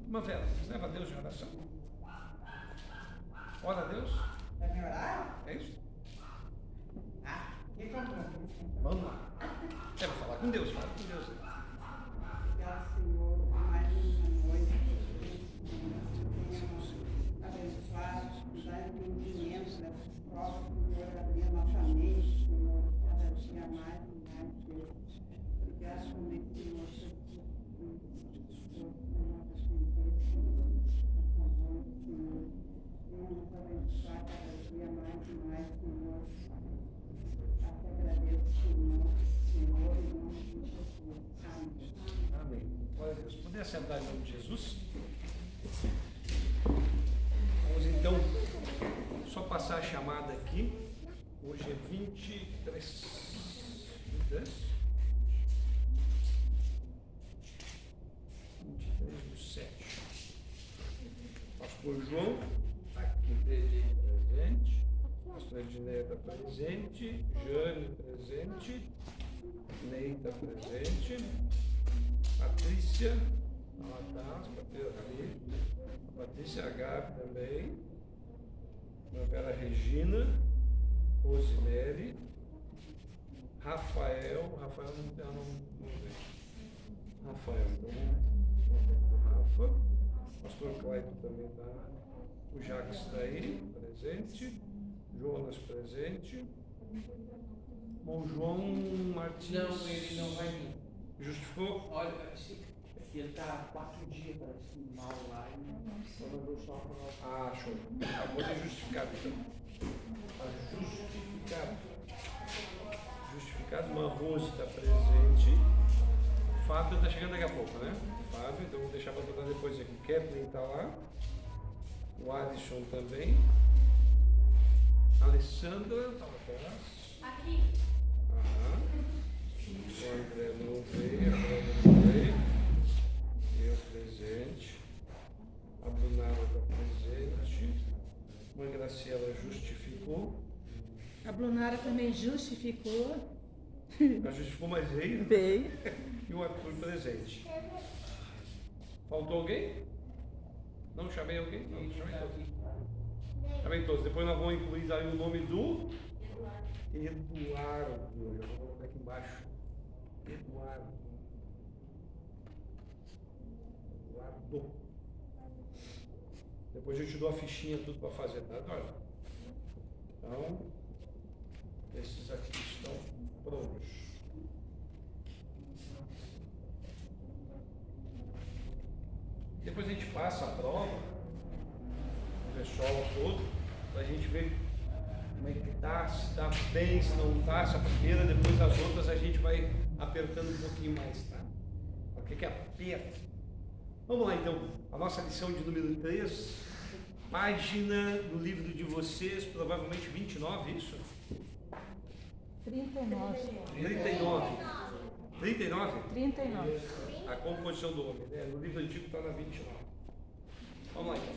Irmã Vera, leva a Deus em oração. Ora a Deus. Vai me orar? É isso? Que compromisso. Vamos lá. Quero falar com Deus, fala com Deus. Obrigado, Senhor, por mais uma noite. Tenhamos abençoado, dar entendimento dessas provas, Senhor, abrir a nossa mente, Senhor, cada dia mais e mais, Deus. Obrigado também, Senhor, por nossas tendências, nossa voz, Senhor. Venha nos abençoar cada dia mais e mais, Senhor. Até agradeço, Senhor, em nome de Jesus. Amém. Amém. Glória a Deus. Poder sentar em nome de Jesus? Vamos então só passar a chamada aqui. Hoje é 23. 23/7. Pastor João, aqui presente. Pastor Edneia está presente. Jane presente. Ney está presente. Patrícia, ela está ali. A Patrícia Gabi também. A Vera Regina. Rosemary. Rafael não vejo. Rafael, então o Rafa. Pastor Clayton também está. O Jacques está aí, presente. Jonas presente. O João Martins. Não, ele não vai vir. Justificou? Olha, ele está 4 dias, parece, mal lá e só mandou só para nós. Ah, show. Acabou de justificar, então. Está justificado. Justificado. Uma Rose está presente. Fábio está chegando daqui a pouco, né? Fábio, então vou deixar para botar depois aqui. Kathleen está lá. O Alisson também. Alessandra está lá atrás. Aqui. O André não veio, a Bruna não veio. Eu presente. A Brunara está presente. A mãe Graciela justificou. A Brunara também justificou. Ela justificou, mas veio. Veio. E o Arthur presente. Faltou alguém? Não chamei alguém? Não, chamei todos. Chamei todos. Depois nós vamos incluir aí o nome do Eduardo. Eu vou colocar aqui embaixo. Eduardo. Depois eu te dou a fichinha tudo para fazer, tá, Eduardo? Então, esses aqui estão prontos. Depois a gente passa a prova, o pessoal todo, para a gente ver como é que está, se está bem, se não está, se a primeira, depois as outras a gente vai apertando um pouquinho mais, tá? O que aperta? Vamos lá então, a nossa lição de número 3, página do livro de vocês, provavelmente 29, isso? 39. 39. 39? 39. A composição do homem, né? No livro antigo está na 29. Vamos lá então.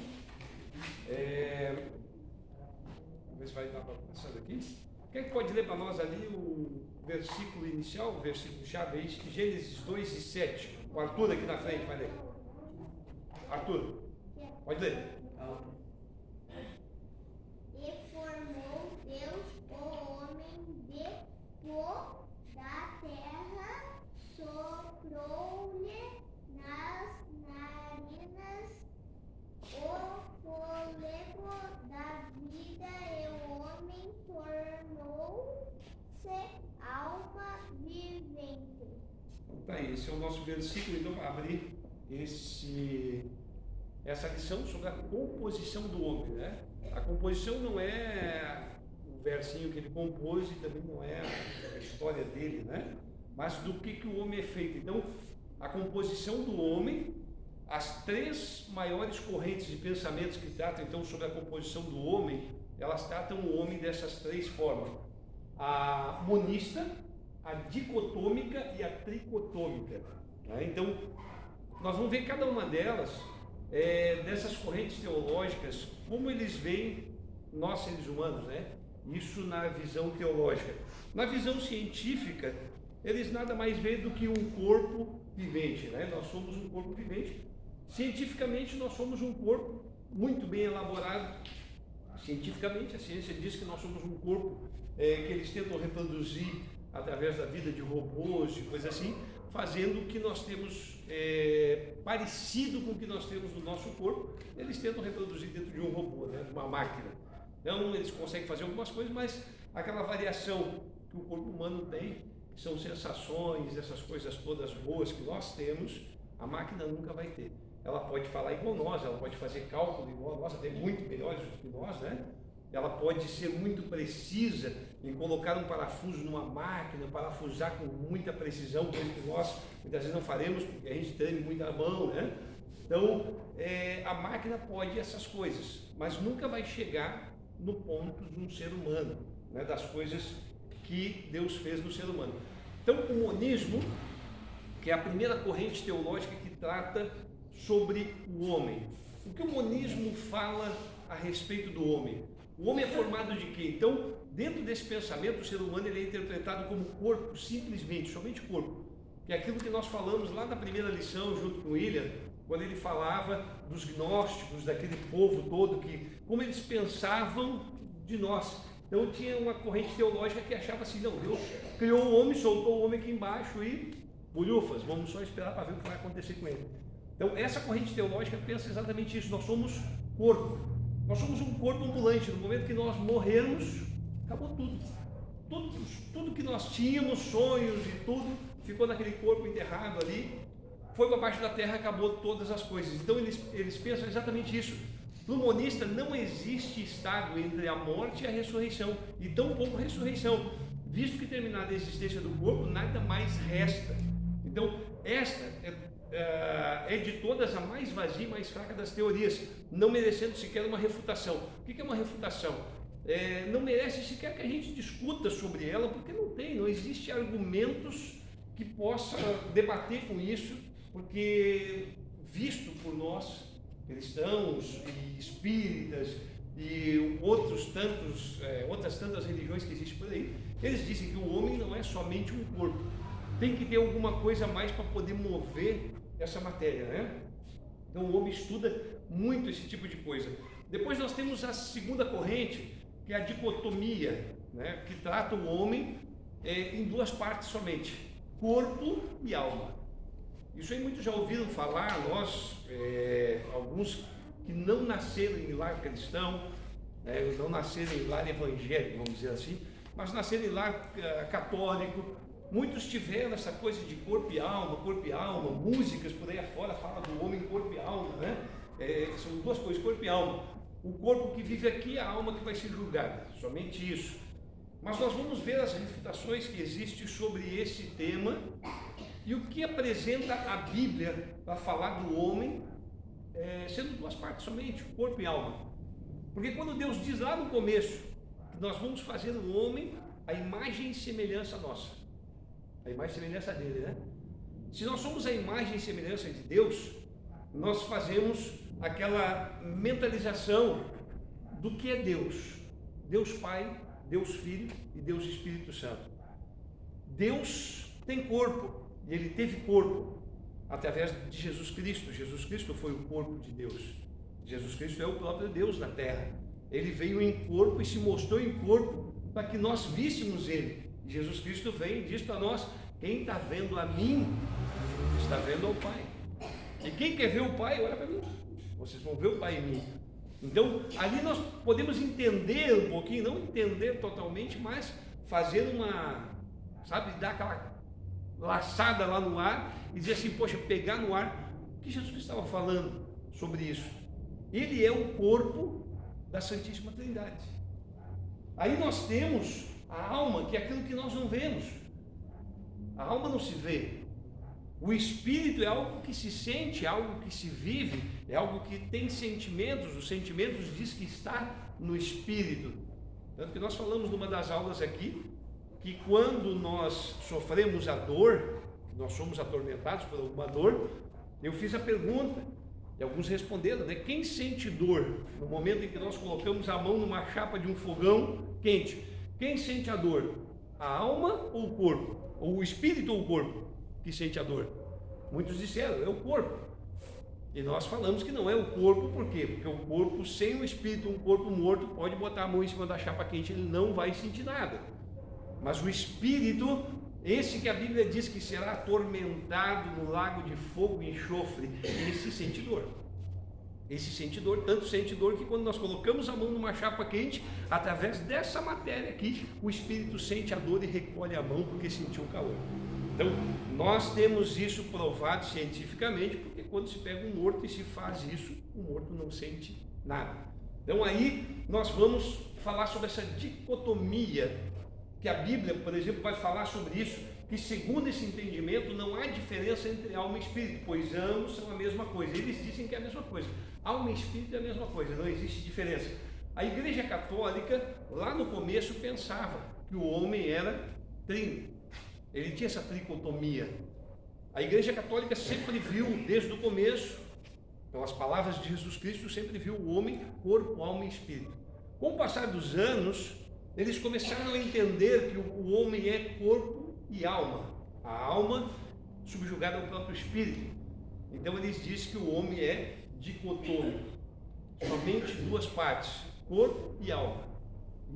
Vamos ver se vai dar para passar aqui. Quem pode ler para nós ali o versículo inicial, o versículo chave aí, Gênesis 2:7. O Arthur aqui na frente vai ler. Arthur, pode ler. E formou Deus o homem de pó da terra, soprou-lhe nas narinas o fôlego da vida e o homem tornou-se alma vivente. Tá aí, esse é o nosso versículo, então vai abrir essa lição sobre a composição do homem, né? A composição não é o versinho que ele compôs e também não é a história dele, né? Mas do que o homem é feito. Então, a composição do homem, as 3 maiores correntes de pensamentos que tratam então sobre a composição do homem, elas tratam o homem dessas 3 formas: a monista, a dicotômica e a tricotômica, né? Então, nós vamos ver cada uma delas, dessas correntes teológicas, como eles veem nós seres humanos, né? Isso na visão teológica. Na visão científica, eles nada mais veem do que um corpo vivente, né? Nós somos um corpo vivente, Cientificamente, nós somos um corpo muito bem elaborado. Cientificamente, a ciência diz que nós somos um corpo que eles tentam reproduzir através da vida de robôs e coisas assim, fazendo o que nós temos parecido com o que nós temos no nosso corpo. Eles tentam reproduzir dentro de um robô, né, de uma máquina. Então, eles conseguem fazer algumas coisas, mas aquela variação que o corpo humano tem, que são sensações, essas coisas todas boas que nós temos, a máquina nunca vai ter. Ela pode falar igual nós, ela pode fazer cálculo igual nós, até muito melhores do que nós, né? Ela pode ser muito precisa em colocar um parafuso numa máquina, parafusar com muita precisão, coisa que nós muitas vezes não faremos, porque a gente treme muito a mão, né? Então, a máquina pode essas coisas, mas nunca vai chegar no ponto de um ser humano, né? Das coisas que Deus fez no ser humano. Então, o monismo, que é a primeira corrente teológica que trata sobre o homem. O que o monismo fala a respeito do homem? O homem é formado de quê? Então, dentro desse pensamento, o ser humano ele é interpretado como corpo, simplesmente, somente corpo. Que é aquilo que nós falamos lá na primeira lição, junto com o William, quando ele falava dos gnósticos, daquele povo todo, que como eles pensavam de nós. Então, tinha uma corrente teológica que achava assim, não, Deus criou o homem, soltou o homem aqui embaixo e bolhufas, vamos só esperar para ver o que vai acontecer com ele. Então, essa corrente teológica pensa exatamente isso, nós somos corpo. Nós somos um corpo ambulante. No momento que nós morrermos, acabou tudo. Tudo que nós tínhamos, sonhos e tudo, ficou naquele corpo enterrado ali, foi para baixo da terra, acabou todas as coisas. Então eles pensam exatamente isso. Para o monista não existe estado entre a morte e a ressurreição, e tampouco ressurreição, visto que terminada a existência do corpo, nada mais resta. Então, esta é de todas a mais vazia e mais fraca das teorias, não merecendo sequer uma refutação. O que é uma refutação? Não merece sequer que a gente discuta sobre ela, porque não existe argumentos que possa debater com isso, porque visto por nós, cristãos e espíritas e outras tantas religiões que existem por aí, eles dizem que o homem não é somente um corpo, tem que ter alguma coisa a mais para poder mover essa matéria, né? Então o homem estuda muito esse tipo de coisa. Depois nós temos a segunda corrente, que é a dicotomia, né? Que trata o homem em duas partes somente, corpo e alma. Isso aí muitos já ouviram falar, alguns que não nasceram em lar cristão, não nasceram em lar evangélico, vamos dizer assim, mas nasceram em lar católico. Muitos tiveram essa coisa de corpo e alma, músicas por aí afora falam do homem corpo e alma, né? São duas coisas, corpo e alma. O corpo que vive aqui, a alma que vai ser julgada, somente isso. Mas nós vamos ver as refutações que existem sobre esse tema e o que apresenta a Bíblia para falar do homem, sendo duas partes somente, corpo e alma. Porque quando Deus diz lá no começo que nós vamos fazer o homem a imagem e semelhança nossa, a imagem e semelhança dele, né? Se nós somos a imagem e semelhança de Deus, nós fazemos aquela mentalização do que é Deus. Deus Pai, Deus Filho e Deus Espírito Santo. Deus tem corpo, e Ele teve corpo através de Jesus Cristo. Jesus Cristo foi o corpo de Deus. Jesus Cristo é o próprio Deus na terra. Ele veio em corpo e se mostrou em corpo para que nós víssemos Ele. Jesus Cristo vem e diz para nós, quem está vendo a mim, está vendo ao Pai. E quem quer ver o Pai, olha para mim. Vocês vão ver o Pai em mim. Então, ali nós podemos entender um pouquinho, não entender totalmente, mas fazer dar aquela laçada lá no ar e dizer assim, poxa, pegar no ar o que Jesus Cristo estava falando sobre isso. Ele é o corpo da Santíssima Trindade. Aí nós temos a alma, que é aquilo que nós não vemos. A alma não se vê. O espírito é algo que se sente, é algo que se vive, é algo que tem sentimentos. Os sentimentos diz que está no espírito. Tanto que nós falamos numa das aulas aqui, que quando nós sofremos a dor, nós somos atormentados por alguma dor, eu fiz a pergunta, e alguns responderam, né? Quem sente dor no momento em que nós colocamos a mão numa chapa de um fogão quente? Quem sente a dor? A alma ou o corpo? Ou o espírito ou o corpo que sente a dor? Muitos disseram, é o corpo. E nós falamos que não é o corpo, por quê? Porque o corpo sem o espírito, um corpo morto, pode botar a mão em cima da chapa quente, ele não vai sentir nada. Mas o espírito, esse que a Bíblia diz que será atormentado no lago de fogo e enxofre, esse sente dor. Esse sente dor, tanto sente dor que quando nós colocamos a mão numa chapa quente, através dessa matéria aqui, o espírito sente a dor e recolhe a mão porque sentiu o calor. Então, nós temos isso provado cientificamente, porque quando se pega um morto e se faz isso, o morto não sente nada. Então, aí nós vamos falar sobre essa dicotomia, que a Bíblia, por exemplo, vai falar sobre isso, que segundo esse entendimento não há diferença entre alma e espírito, pois ambos são a mesma coisa. Eles dizem que é a mesma coisa. Alma e espírito é a mesma coisa, não existe diferença. A Igreja Católica, lá no começo, pensava que o homem era trino. Ele tinha essa tricotomia. A Igreja Católica sempre viu, desde o começo, pelas palavras de Jesus Cristo, sempre viu o homem corpo, alma e espírito. Com o passar dos anos, eles começaram a entender que o homem é corpo e alma. A alma subjugada ao próprio espírito. Então eles dizem que o homem é dicotômico. Somente duas partes, corpo e alma.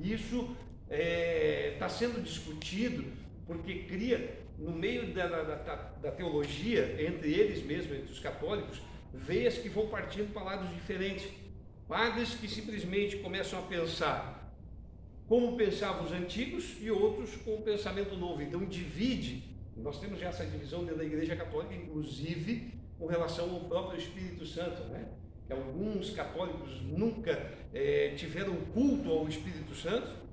Isso está sendo discutido porque cria, no meio da teologia, entre eles mesmos, entre os católicos, veias que vão partindo para lados diferentes. Padres que simplesmente começam a pensar como pensavam os antigos e outros com o pensamento novo. Então divide, nós temos já essa divisão dentro da Igreja Católica, inclusive com relação ao próprio Espírito Santo, né? Que alguns católicos nunca tiveram culto ao Espírito Santo,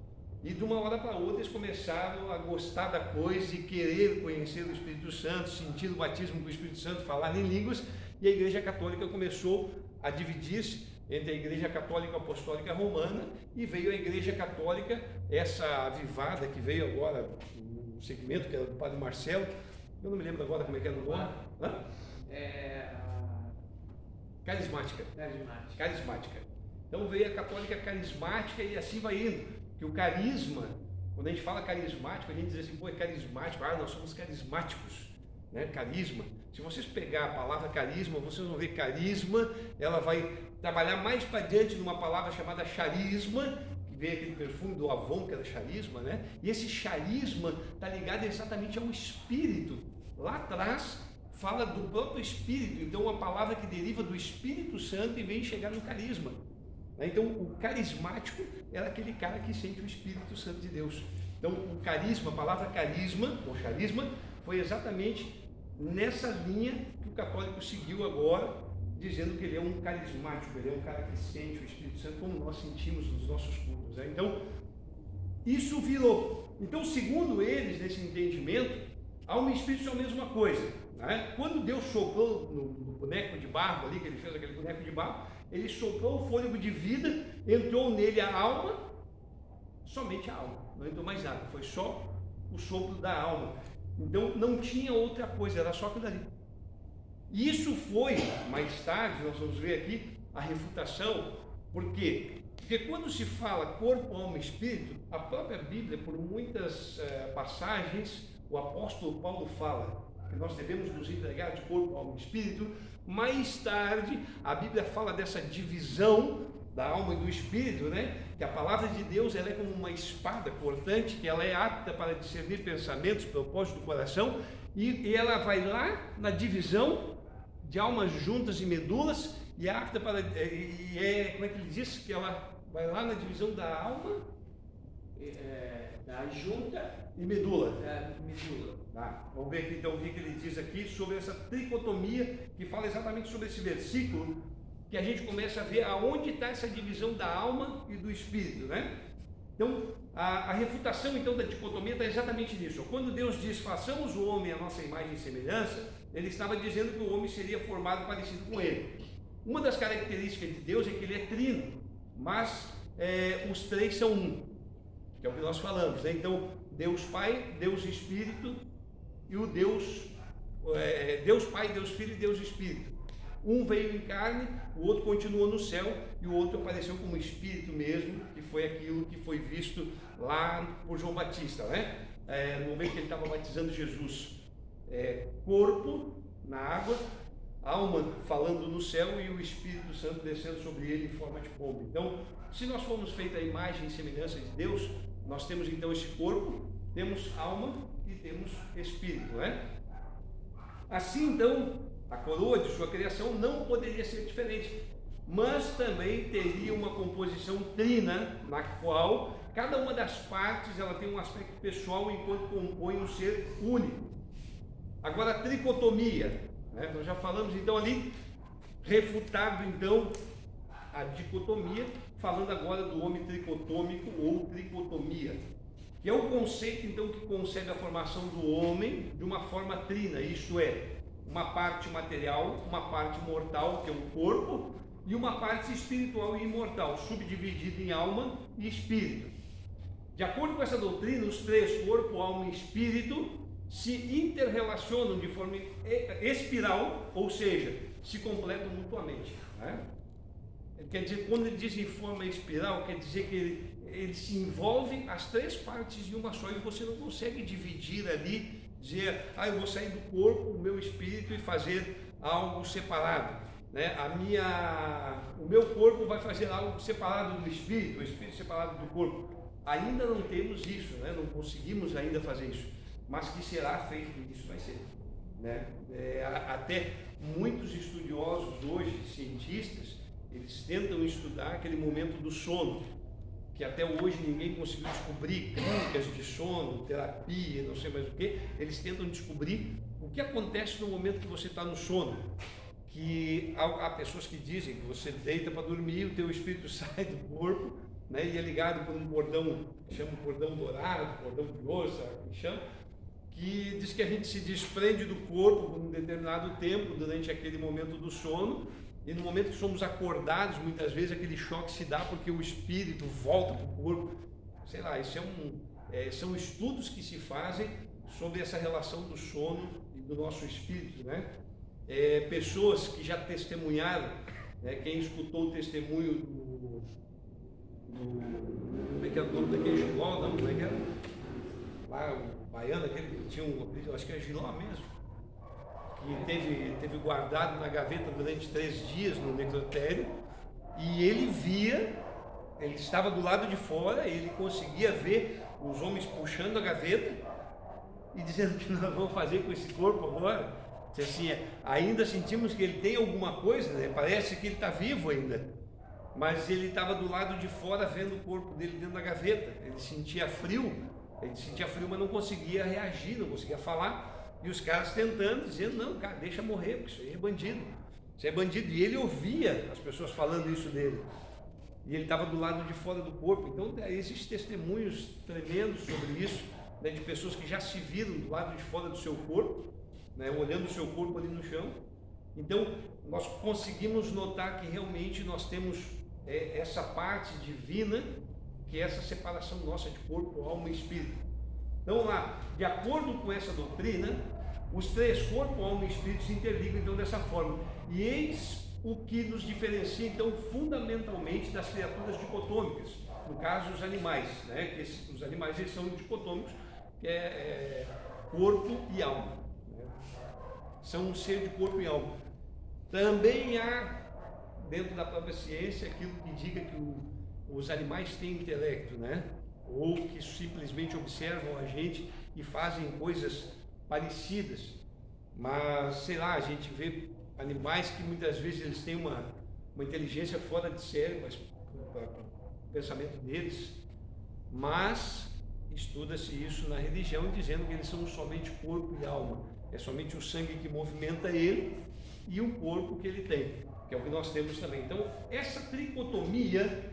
e de uma hora para outra eles começaram a gostar da coisa e querer conhecer o Espírito Santo, sentir o batismo com o Espírito Santo, falar em línguas, e a Igreja Católica começou a dividir-se entre a Igreja Católica Apostólica Romana e veio a Igreja Católica, essa avivada que veio agora no segmento, que era do Padre Marcelo, eu não me lembro agora como é que era o nome. Carismática. Então veio a Católica Carismática e assim vai indo. Que o carisma, quando a gente fala carismático, a gente diz assim, pô, é carismático, nós somos carismáticos, né? Carisma. Se vocês pegar a palavra carisma, vocês vão ver carisma, ela vai trabalhar mais para diante de uma palavra chamada charisma, que veio aquele perfume do Avon, que era charisma, né? E esse charisma está ligado exatamente ao espírito. Lá atrás fala do próprio espírito, então uma palavra que deriva do Espírito Santo e vem chegar no carisma. Então o carismático era aquele cara que sente o Espírito Santo de Deus. Então o carisma, a palavra carisma ou charisma, foi exatamente nessa linha que o católico seguiu agora, dizendo que ele é um carismático, ele é um cara que sente o Espírito Santo como nós sentimos nos nossos cultos. Então isso virou. Então segundo eles, nesse entendimento, alma e espírito são a mesma coisa, né? Quando Deus soprou no boneco de barro ali, que ele fez aquele boneco de barro, ele soprou o fôlego de vida, entrou nele a alma, somente a alma, não entrou mais nada, foi só o sopro da alma. Então não tinha outra coisa, era só aquilo ali. E isso foi, mais tarde, nós vamos ver aqui, a refutação. Por quê? Porque quando se fala corpo, alma e espírito, a própria Bíblia, por muitas passagens, o apóstolo Paulo fala que nós devemos nos entregar de corpo, alma e espírito. Mais tarde, a Bíblia fala dessa divisão da alma e do espírito, né? Que a palavra de Deus ela é como uma espada cortante, que ela é apta para discernir pensamentos, propósitos do coração, e ela vai lá na divisão de almas juntas e medulas, e é apta para... como é que ele diz? Que ela vai lá na divisão da alma, da junta e medula. Medula. Vamos ver aqui, então o que ele diz aqui sobre essa tricotomia, que fala exatamente sobre esse versículo, que a gente começa a ver aonde está essa divisão da alma e do espírito, né? Então, a refutação então da dicotomia está exatamente nisso. Quando Deus diz, façamos o homem à nossa imagem e semelhança, ele estava dizendo que o homem seria formado parecido com ele. Uma das características de Deus é que ele é trino, mas os três são um, que é o que nós falamos, né? Então, Deus Pai, Deus Espírito e o Deus Pai, Deus Filho e Deus Espírito. Um veio em carne, o outro continuou no céu e o outro apareceu como Espírito mesmo, que foi aquilo que foi visto lá por João Batista, né? No momento que ele estava batizando Jesus, corpo na água, alma falando no céu e o Espírito Santo descendo sobre ele em forma de pomba. Então, se nós formos feitos a imagem e semelhança de Deus, nós temos então esse corpo, temos alma e temos espírito, né? Assim, então, a coroa de sua criação não poderia ser diferente, mas também teria uma composição trina, na qual cada uma das partes ela tem um aspecto pessoal enquanto compõe um ser único. Agora, a tricotomia, né? Nós já falamos então ali, refutado então a dicotomia, falando agora do homem tricotômico ou tricotomia, que é o conceito então que concebe a formação do homem de uma forma trina, isto é, uma parte material, uma parte mortal, que é o corpo, e uma parte espiritual e imortal, subdividida em alma e espírito. De acordo com essa doutrina, os três, corpo, alma e espírito, se interrelacionam de forma espiral, ou seja, se completam mutuamente, né? Quer dizer, quando ele diz em forma espiral, quer dizer que ele se envolve as três partes em uma só, e você não consegue dividir ali, dizer, eu vou sair do corpo, o meu espírito, e fazer algo separado, né? O meu corpo vai fazer algo separado do espírito, o espírito separado do corpo. Ainda não temos isso, né? Não conseguimos ainda fazer isso, mas que será feito, isso vai ser, né? Até muitos estudiosos hoje, cientistas, eles tentam estudar aquele momento do sono, que até hoje ninguém conseguiu descobrir, clínicas de sono, terapia, não sei mais o que. Eles tentam descobrir o que acontece no momento que você está no sono, que há pessoas que dizem que você deita para dormir, o teu espírito sai do corpo, né, e é ligado por um cordão, que chama cordão dourado, cordão de osso, que chama, que diz que a gente se desprende do corpo por um determinado tempo durante aquele momento do sono, e no momento que somos acordados, muitas vezes aquele choque se dá porque o espírito volta para o corpo. Sei lá, isso são estudos que se fazem sobre essa relação do sono e do nosso espírito, né? Pessoas que já testemunharam, né, quem escutou o testemunho como é que é o nome daquele Giló, não, como é que era? Lá, o baiano, aquele que tinha acho que é Giló mesmo, que teve guardado na gaveta durante 3 dias no necrotério, e ele estava do lado de fora, ele conseguia ver os homens puxando a gaveta e dizendo que nós vamos fazer com esse corpo agora. Assim, ainda sentimos que ele tem alguma coisa, né? Parece que ele está vivo ainda, mas ele estava do lado de fora vendo o corpo dele dentro da gaveta. Ele sentia frio, mas não conseguia reagir, não conseguia falar. E os caras tentando, dizendo, não, cara, deixa morrer, porque isso aí é bandido. Isso é bandido. E ele ouvia as pessoas falando isso dele. E ele estava do lado de fora do corpo. Então, existem testemunhos tremendos sobre isso, né, de pessoas que já se viram do lado de fora do seu corpo, né, olhando o seu corpo ali no chão. Então, nós conseguimos notar que realmente nós temos essa parte divina, que é essa separação nossa de corpo, alma e espírito. Então lá, de acordo com essa doutrina, os três, corpo, alma e espírito, se interligam então dessa forma. E eis o que nos diferencia então fundamentalmente das criaturas dicotômicas, no caso os animais, né? Que os animais eles são dicotômicos, que é corpo e alma, né? São um ser de corpo e alma. Também há dentro da própria ciência aquilo que diga que os animais têm intelecto, né? Ou que simplesmente observam a gente e fazem coisas parecidas, mas sei lá, a gente vê animais que muitas vezes eles têm uma inteligência fora de série, mas o pensamento deles, mas estuda-se isso na religião dizendo que eles são somente corpo e alma, é somente o sangue que movimenta ele e o corpo que ele tem, que é o que nós temos também. Então essa tricotomia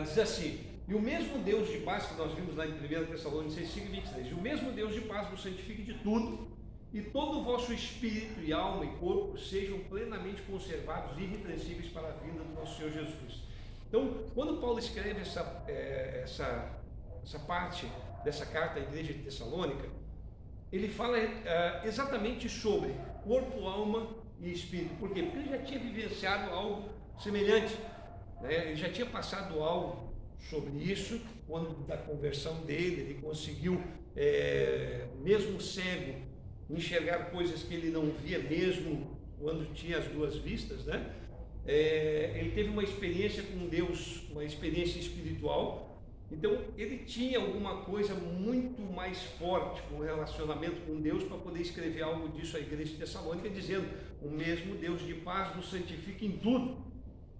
diz assim: e o mesmo Deus de paz, que nós vimos lá em 1 Tessalonicenses 5:23, e o mesmo Deus de paz vos santifique de tudo, e todo o vosso espírito e alma e corpo sejam plenamente conservados e irrepreensíveis para a vinda do nosso Senhor Jesus Cristo. Então, quando Paulo escreve essa parte dessa carta à igreja de Tessalônica, ele fala exatamente sobre corpo, alma e espírito. Por quê? Porque ele já tinha vivenciado algo semelhante, né? Ele já tinha passado algo sobre isso, quando da conversão dele, ele conseguiu, mesmo cego, enxergar coisas que ele não via mesmo quando tinha as duas vistas, né? Ele teve uma experiência com Deus, uma experiência espiritual. Então ele tinha alguma coisa muito mais forte com o relacionamento com Deus para poder escrever algo disso à igreja de Tessalônica, dizendo: o mesmo Deus de paz nos santifica em tudo,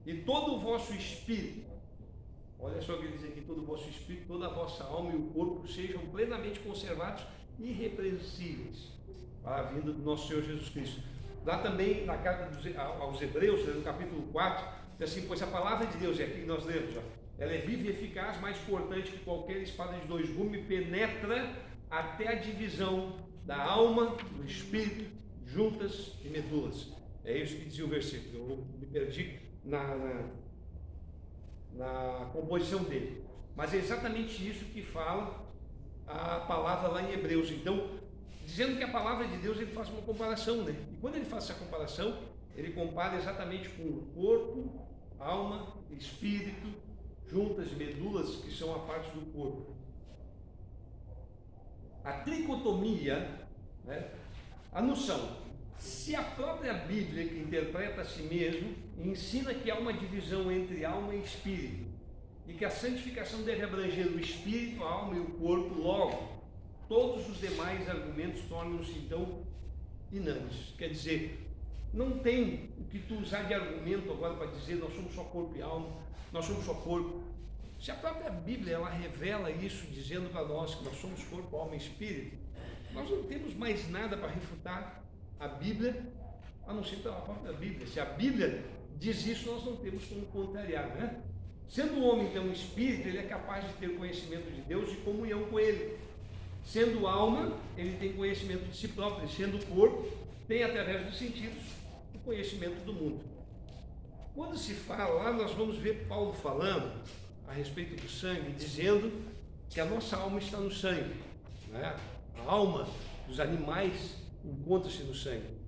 e todo o vosso espírito, olha só o que ele diz aqui, todo o vosso espírito, toda a vossa alma e o corpo sejam plenamente conservados, irrepreensíveis, para a vinda do nosso Senhor Jesus Cristo. Lá também, na carta aos Hebreus, no capítulo 4, diz assim: pois a palavra de Deus, é aqui que nós lemos, ó, ela é viva e eficaz, mais cortante que qualquer espada de dois gumes, penetra até a divisão da alma, do espírito, juntas e medulas. É isso que dizia o versículo. Eu me perdi na composição dele. Mas é exatamente isso que fala a palavra lá em Hebreus. Então, dizendo que a palavra de Deus, ele faz uma comparação, né? E quando ele faz essa comparação, ele compara exatamente com o corpo, alma, espírito, juntas e medulas, que são a parte do corpo. A tricotomia, né? A noção, se a própria Bíblia, que interpreta a si mesmo, ensina que há uma divisão entre alma e espírito, e que a santificação deve abranger o espírito, a alma e o corpo, logo, todos os demais argumentos tornam-se então inânimes. Quer dizer, não tem o que tu usar de argumento agora para dizer nós somos só corpo e alma, nós somos só corpo. Se a própria Bíblia ela revela isso, dizendo para nós que nós somos corpo, alma e espírito, nós não temos mais nada para refutar a Bíblia, a não ser pela própria Bíblia. Se a Bíblia diz isso, nós não temos como contrariar, né? Sendo o homem então um espírito, ele é capaz de ter conhecimento de Deus e comunhão com Ele. Sendo alma, ele tem conhecimento de si próprio. E sendo corpo, tem através dos sentidos o conhecimento do mundo. Quando se fala lá, nós vamos ver Paulo falando a respeito do sangue, dizendo que a nossa alma está no sangue, né? A alma dos animais encontra-se no sangue.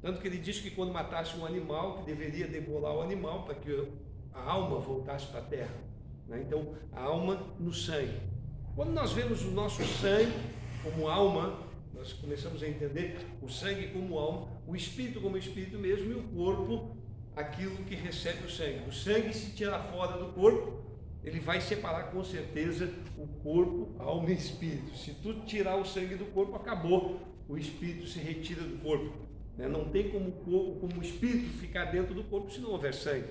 Tanto que ele diz que quando matasse um animal, que deveria degolar o animal para que a alma voltasse para a terra, né? Então, a alma no sangue. Quando nós vemos o nosso sangue como alma, nós começamos a entender o sangue como alma, o espírito como espírito mesmo e o corpo, aquilo que recebe o sangue. O sangue, se tirar fora do corpo, ele vai separar com certeza o corpo, alma e espírito. Se tu tirar o sangue do corpo, acabou. O espírito se retira do corpo, né? Não tem como o espírito ficar dentro do corpo se não houver sangue,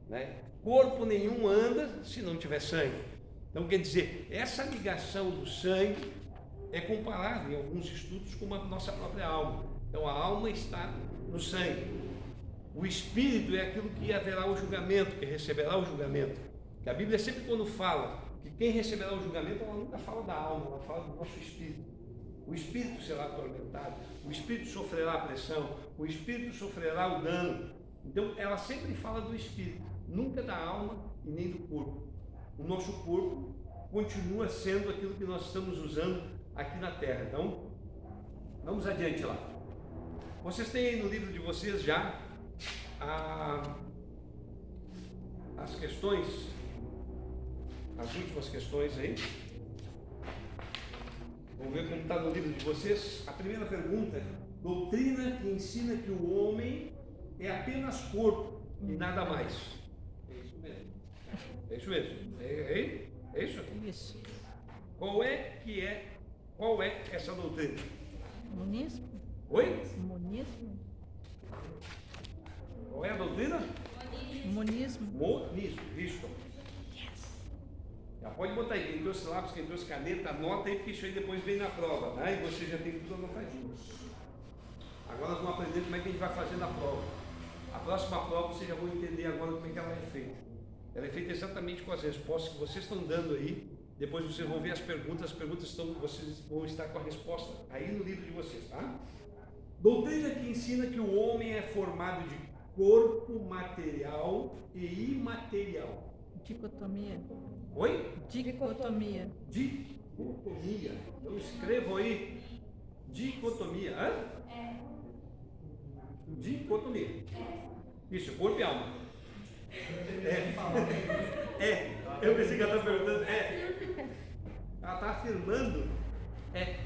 né? Corpo nenhum anda se não tiver sangue. Então, quer dizer, essa ligação do sangue é comparada em alguns estudos com a nossa própria alma. Então, a alma está no sangue. O espírito é aquilo que haverá o julgamento, que receberá o julgamento. Que a Bíblia sempre, quando fala que quem receberá o julgamento, ela nunca fala da alma, ela fala do nosso espírito. O espírito será atormentado, o espírito sofrerá a pressão, o espírito sofrerá o dano. Então, ela sempre fala do espírito, nunca da alma e nem do corpo. O nosso corpo continua sendo aquilo que nós estamos usando aqui na Terra. Então, vamos adiante lá. Vocês têm aí no livro de vocês já as questões, as últimas questões aí. Vamos ver como está no livro de vocês. A primeira pergunta: doutrina que ensina que o homem é apenas corpo e nada mais. É isso mesmo. É isso mesmo. É isso? Isso. Qual é essa doutrina? Monismo? Oi? Monismo? Qual é a doutrina? Monismo. Monismo, isso. Já pode botar aí, quem trouxe lápis, quem trouxe caneta, anota aí, porque isso aí depois vem na prova, né? E você já tem tudo anotadinho. Agora nós vamos aprender como é que a gente vai fazer na prova. A próxima prova vocês já vão entender agora como é que ela é feita. Ela é feita exatamente com as respostas que vocês estão dando aí. Depois vocês vão ver as perguntas vocês vão estar com a resposta aí no livro de vocês, tá? Doutrina que ensina que o homem é formado de corpo material e imaterial. Dicotomia. Oi? Dicotomia. Dicotomia. Então escrevam aí. Dicotomia. Hã? Dicotomia. Isso, corpo e alma. Eu pensei que ela estava perguntando. Ela está afirmando. É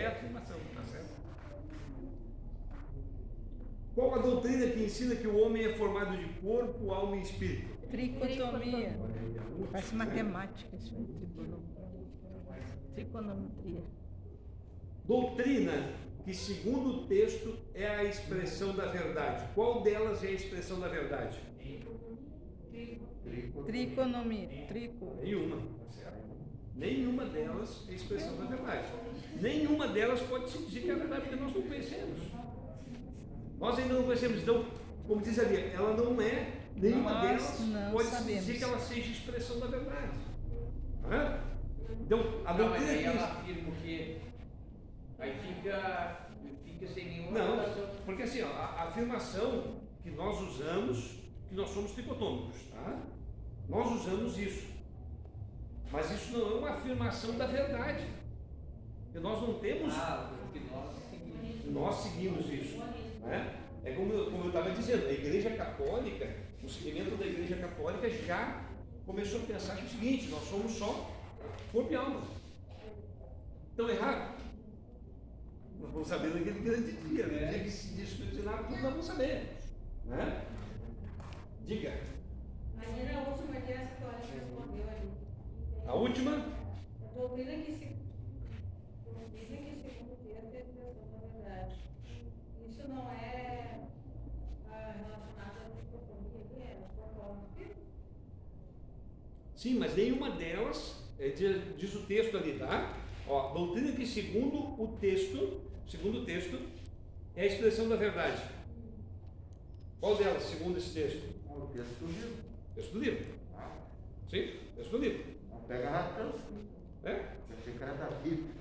a afirmação, tá certo? Qual a doutrina que ensina que o homem é formado de corpo, alma e espírito? Tricotomia. Olha aí, a última, Parece né? matemática isso aí. Trigonometria. Doutrina que, segundo o texto, é a expressão da verdade. Qual delas é a expressão da verdade? Triconomia. Trico. Nenhuma. Tá certo? Nenhuma delas é a expressão da verdade. Nenhuma delas pode se dizer que é verdade, porque nós não conhecemos. Nós ainda não conhecemos. Então, como diz ali, ela não é, nenhuma Nós delas não pode se sabemos. dizer que ela seja expressão da verdade. Hã? Então, a Não, mas doutrina aí ela que... afirma que aí fica sem nenhuma Não, relação. porque assim, ó, a afirmação que nós usamos, que nós somos tricotômicos, tá? Nós usamos isso. Mas isso não é uma afirmação da verdade. Porque nós não temos... Porque nós seguimos. Nós seguimos isso. Né? É como eu estava dizendo, a Igreja Católica, o segmento da Igreja Católica já começou a pensar que é o seguinte, nós somos só corpo e alma. Então, errado. Nós vamos saber naquele grande dia, no dia que se disciplinar, tudo nós vamos saber. Né? Diga. Mas na última que essa que a Olha respondeu ali. A última? A doutrina que dizem que segundo o texto é a expressão da verdade. Isso não é relacionado à dicotomia que é corpo, alma e espírito? Sim, mas nenhuma delas, diz o texto ali, tá? Ó, doutrina que segundo o texto, é a expressão da verdade. Qual delas, segundo esse texto? O texto do livro. Texto do livro. Sim, texto do livro. Não pega razão. É? Eu achei que era da Bíblia.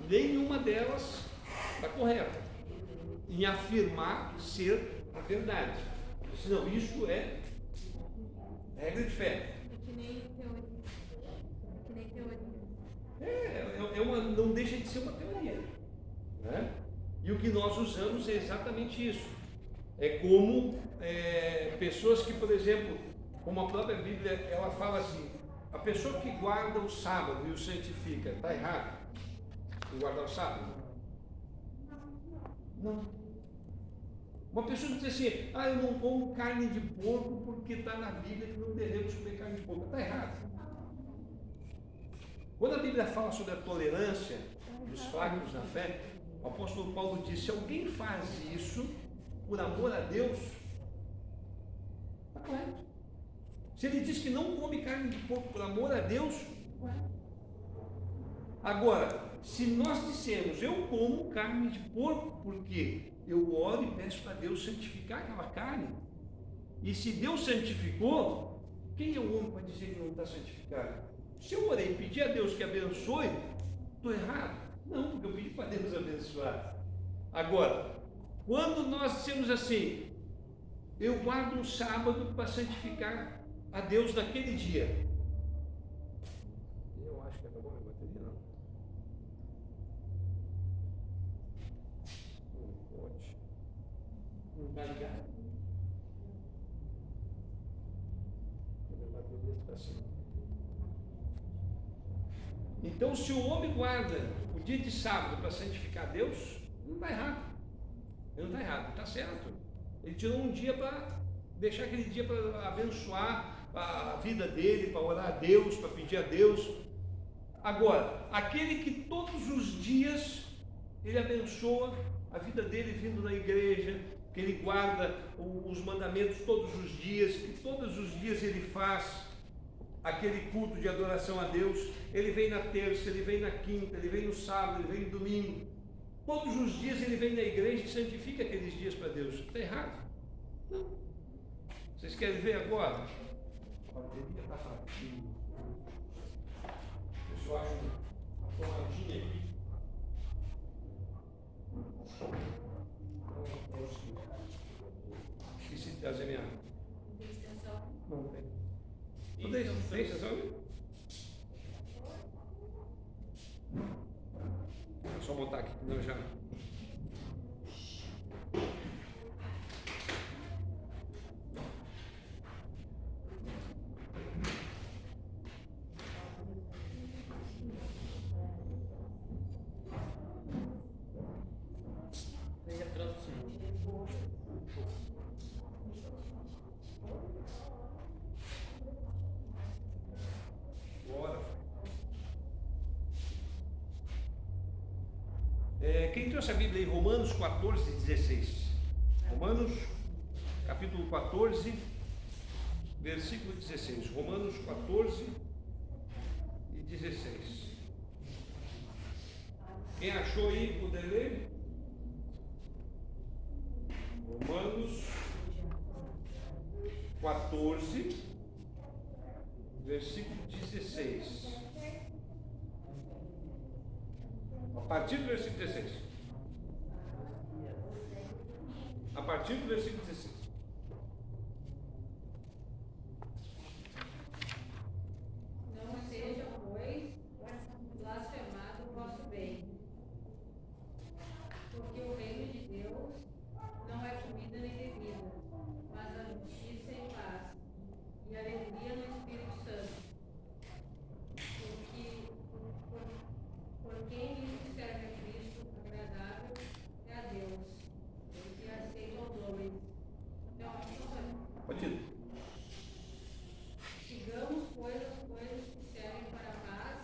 Nenhuma delas está correta em afirmar ser a verdade. Senão, isso é regra de fé. É que nem teoria. Não deixa de ser uma teoria. Né? E o que nós usamos é exatamente isso. É como pessoas que, por exemplo, como a própria Bíblia, ela fala assim, a pessoa que guarda o sábado e o santifica, está errado em guardar o sábado? Não. Uma pessoa que diz assim, eu não como carne de porco porque está na Bíblia que não devemos comer carne de porco. Está errado. Quando a Bíblia fala sobre a tolerância dos fracos na fé, o apóstolo Paulo diz, se alguém faz isso por amor a Deus, está correto. Se ele diz que não come carne de porco por amor a Deus, correto. Agora, se nós dissermos, eu como carne de porco porque eu oro e peço para Deus santificar aquela carne, e se Deus santificou, quem é o homem para dizer que não está santificado? Se eu orei e pedi a Deus que abençoe, estou errado? Não, porque eu pedi para Deus abençoar. Agora, quando nós dissemos assim, eu guardo um sábado para santificar a Deus naquele dia. Eu acho que acabou a minha bateria, não. Não pode. Não vai ligar? Minha bateria está assim. Então, se o homem guarda o dia de sábado para santificar Deus, não está errado. Ele não está errado, está certo. Ele tirou um dia para deixar aquele dia para abençoar a vida dele, para orar a Deus, para pedir a Deus. Agora, aquele que todos os dias ele abençoa a vida dele vindo na igreja, que ele guarda os mandamentos todos os dias, que todos os dias ele faz aquele culto de adoração a Deus, ele vem na terça, ele vem na quinta, ele vem no sábado, ele vem no domingo. Todos os dias ele vem na igreja e santifica aqueles dias para Deus. Está errado? Não. Vocês querem ver agora? A bateria está fraquinha. Deixa eu acho uma tomadinha aqui. Esqueci de trazer minha. Tem extensão. Não tem. Não tem extensão? É só botar aqui, não já. Aí a tradução. Quem trouxe a Bíblia em Romanos 14, 16? Romanos, capítulo 14, versículo 16. Romanos 14 e 16. Quem achou aí, poder ler? Romanos 14, versículo 16. A partir do versículo 16. A partir do versículo 16. Não seja, pois, blasfemado o vosso bem, porque o reino de Deus não é comida nem bebida, mas a justiça e paz, e alegria no Espírito Santo. Por quem isso serve a Cristo, agradável é a Deus, e aceita aos homens. Então, Pode ir. sigamos, pois, as coisas que servem para a paz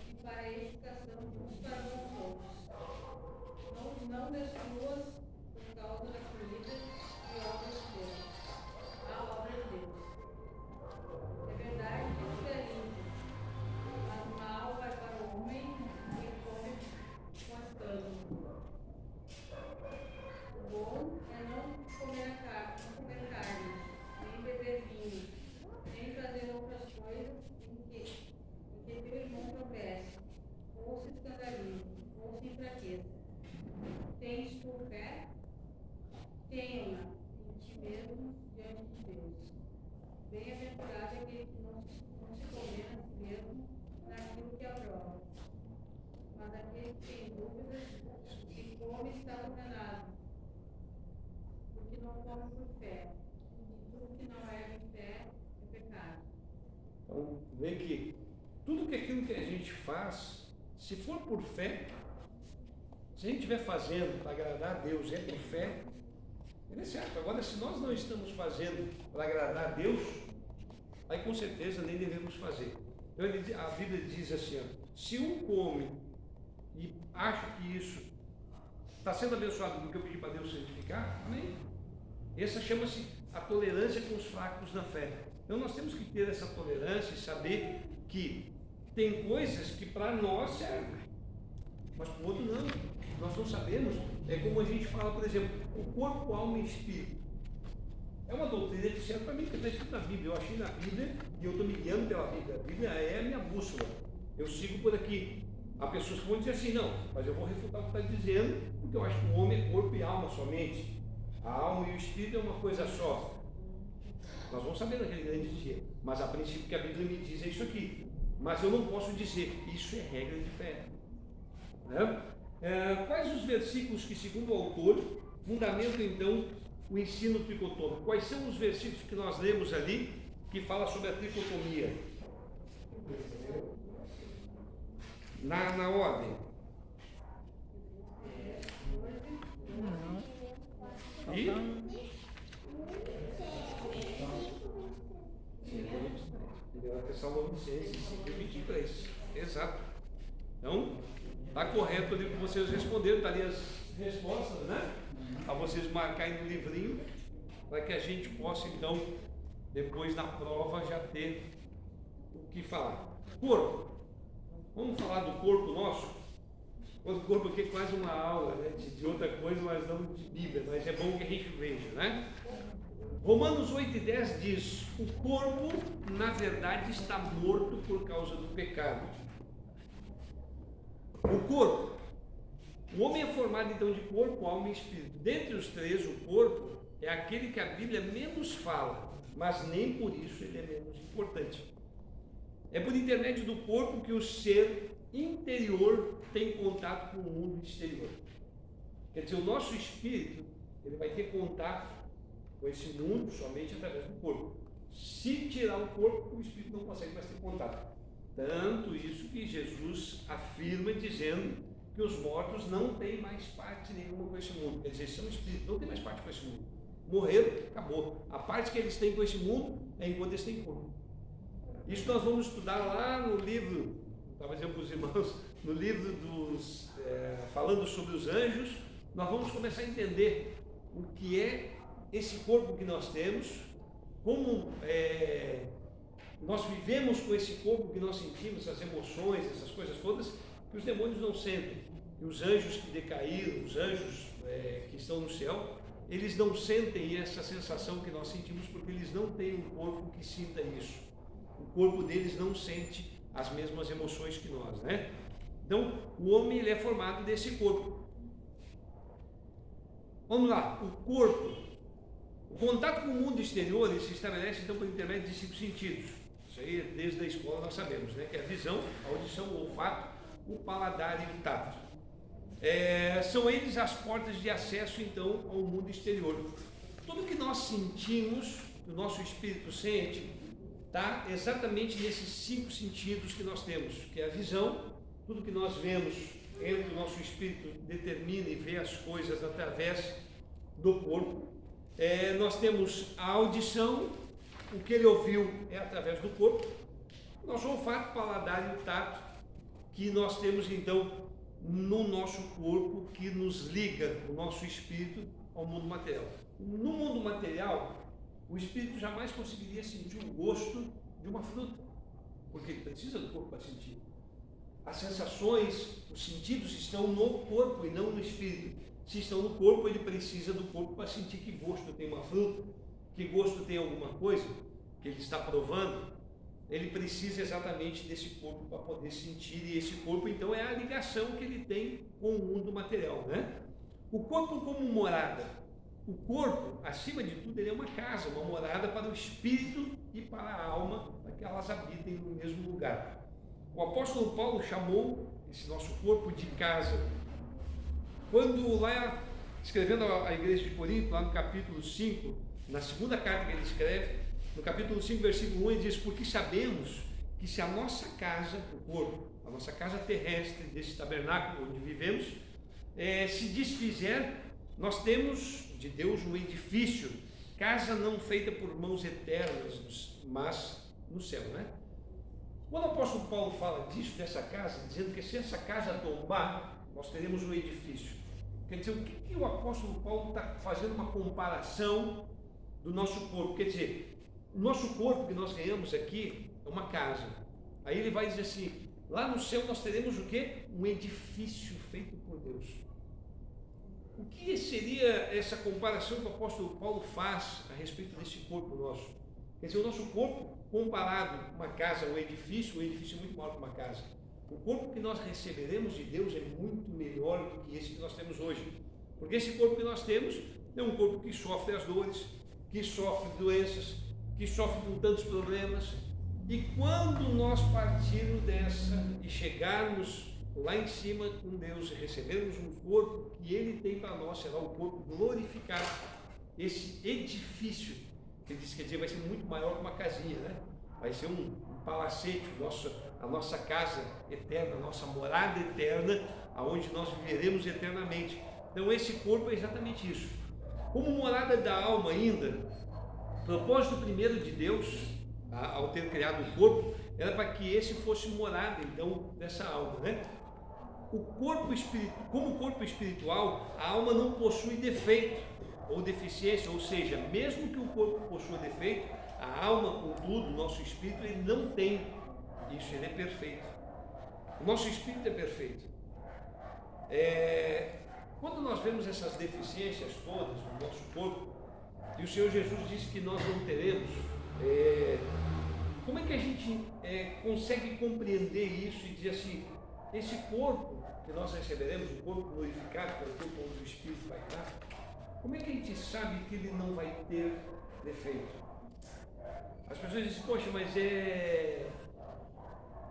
e para a edificação uns para os outros. Não destruas por causa da comida e obra de Deus. A obra de Deus. É verdade que tudo é limpo, mas mal vai para o homem que come com as canas. O bom é não comer carne, nem beber vinho, nem fazer outras coisas em que teu irmão tropece, ou se escandalize, ou se enfraqueça. Tens tu fé? Tenha-na em ti mesmo diante de Deus. Bem-aventurado é aquele que não se condena a si mesmo naquilo que aprova. Mas aquele que tem dúvidas, se come, está condenado, porque não come por fé. E tudo que não é de fé é pecado. Então, vê que tudo que aquilo que a gente faz, se for por fé, se a gente estiver fazendo para agradar a Deus, é por fé, ele é certo. Agora, se nós não estamos fazendo para agradar a Deus, aí com certeza nem devemos fazer. Então, a Bíblia diz assim, ó, se um come e acha que isso está sendo abençoado porque eu pedi para Deus santificar, amém? Essa chama-se a tolerância com os fracos na fé. Então nós temos que ter essa tolerância e saber que tem coisas que para nós servem, mas para o outro não. Nós não sabemos. É como a gente fala, por exemplo, o corpo, alma e espírito. É uma doutrina que serve para mim, que está escrito na Bíblia. Eu achei na Bíblia e eu estou me guiando pela Bíblia. A Bíblia é a minha bússola. Eu sigo por aqui. Há pessoas que vão dizer assim, não, mas eu vou refutar o que está dizendo, porque eu acho que o homem é corpo e alma somente. A alma e o espírito é uma coisa só. Nós vamos saber naquele grande dia. Mas a princípio que a Bíblia me diz é isso aqui. Mas eu não posso dizer, isso é regra de fé. Né? Quais os versículos que, segundo o autor, fundamentam então o ensino tricotômico? Quais são os versículos que nós lemos ali que fala sobre a tricotomia? Na ordem. Não. E? Faltando. 1 Tessalonicenses 5:23. Exato. Então, está correto ali que vocês responderam, está ali as respostas, né? Para vocês marcarem no livrinho, para que a gente possa, então, depois na prova, já ter o que falar. Corpo. Vamos falar do corpo nosso? O corpo aqui é quase uma aula, né, de outra coisa, mas não de Bíblia, mas é bom que a gente veja, né? Romanos 8:10 diz: o corpo, na verdade, está morto por causa do pecado. O corpo. O homem é formado então de corpo, alma e espírito. Dentre os três, o corpo é aquele que a Bíblia menos fala, mas nem por isso ele é menos importante. É por intermédio do corpo que o ser interior tem contato com o mundo exterior. Quer dizer, o nosso espírito, ele vai ter contato com esse mundo somente através do corpo. Se tirar o corpo, o espírito não consegue mais ter contato. Tanto isso que Jesus afirma dizendo que os mortos não têm mais parte nenhuma com esse mundo. Quer dizer, são espíritos, não têm mais parte com esse mundo. Morreram, acabou. A parte que eles têm com esse mundo é enquanto eles têm corpo. Isso nós vamos estudar lá no livro, estava dizendo para os irmãos, no livro falando sobre os anjos, nós vamos começar a entender o que é esse corpo que nós temos, como nós vivemos com esse corpo que nós sentimos, essas emoções, essas coisas todas, que os demônios não sentem. E os anjos que decaíram, os anjos que estão no céu, eles não sentem essa sensação que nós sentimos, porque eles não têm um corpo que sinta isso. O corpo deles não sente as mesmas emoções que nós, né? Então, o homem ele é formado desse corpo. Vamos lá, o corpo. O contato com o mundo exterior ele se estabelece então por intermédio de 5 sentidos. Isso aí, desde a escola nós sabemos, né? Que é a visão, a audição, o olfato, o paladar e o tato. São eles as portas de acesso então ao mundo exterior. Tudo que nós sentimos, que o nosso espírito sente, está exatamente nesses 5 sentidos que nós temos, que é a visão. Tudo que nós vemos, entra o nosso espírito, determina e vê as coisas através do corpo. Nós temos a audição, o que ele ouviu é através do corpo. Nosso olfato, paladar e o tato, que nós temos então no nosso corpo, que nos liga o nosso espírito ao mundo material. No mundo material, o espírito jamais conseguiria sentir o gosto de uma fruta, porque ele precisa do corpo para sentir. As sensações, os sentidos estão no corpo e não no espírito. Se estão no corpo, ele precisa do corpo para sentir que gosto tem uma fruta, que gosto tem alguma coisa que ele está provando. Ele precisa exatamente desse corpo para poder sentir, e esse corpo então é a ligação que ele tem com o mundo material, né? O corpo como morada. O corpo, acima de tudo, ele é uma casa, uma morada para o espírito e para a alma, para que elas habitem no mesmo lugar. O apóstolo Paulo chamou esse nosso corpo de casa. Quando lá, escrevendo à igreja de Corinto, lá no capítulo 5, na segunda carta que ele escreve, no capítulo 5, versículo 1, ele diz: porque sabemos que se a nossa casa, o corpo, a nossa casa terrestre, desse tabernáculo onde vivemos, se desfizer, nós temos de Deus um edifício, casa não feita por mãos eternas, mas no céu, né? Quando o apóstolo Paulo fala disso, dessa casa, dizendo que se essa casa tombar, nós teremos um edifício. Quer dizer, o que o apóstolo Paulo está fazendo uma comparação do nosso corpo? Quer dizer, o nosso corpo que nós ganhamos aqui é uma casa. Aí ele vai dizer assim, lá no céu nós teremos o quê? Um edifício feito por Deus. O que seria essa comparação que o apóstolo Paulo faz a respeito desse corpo nosso? Quer dizer, o nosso corpo, comparado com uma casa, um edifício é muito maior que uma casa. O corpo que nós receberemos de Deus é muito melhor do que esse que nós temos hoje. Porque esse corpo que nós temos é um corpo que sofre as dores, que sofre doenças, que sofre com tantos problemas. E quando nós partirmos dessa e chegarmos lá em cima com Deus e recebermos um corpo que Ele tem para nós, será o corpo glorificado, esse edifício, que ele diz, quer dizer, vai ser muito maior que uma casinha, né? Vai ser um palacete, a nossa casa eterna, a nossa morada eterna, aonde nós viveremos eternamente. Então esse corpo é exatamente isso. Como morada da alma ainda, o propósito primeiro de Deus, ao ter criado o corpo, era para que esse fosse morada, então, dessa alma, né? Como corpo espiritual, a alma não possui defeito ou deficiência, ou seja, mesmo que o corpo possua defeito, a alma, contudo, o nosso espírito, ele não tem isso, ele é perfeito. O nosso espírito é perfeito. Quando nós vemos essas deficiências todas no nosso corpo, e o Senhor Jesus disse que nós não teremos, como é que a gente consegue compreender isso e dizer assim, esse corpo que nós receberemos, o corpo glorificado, que é o corpo onde o Espírito vai estar, como é que a gente sabe que ele não vai ter defeito? As pessoas dizem, poxa, mas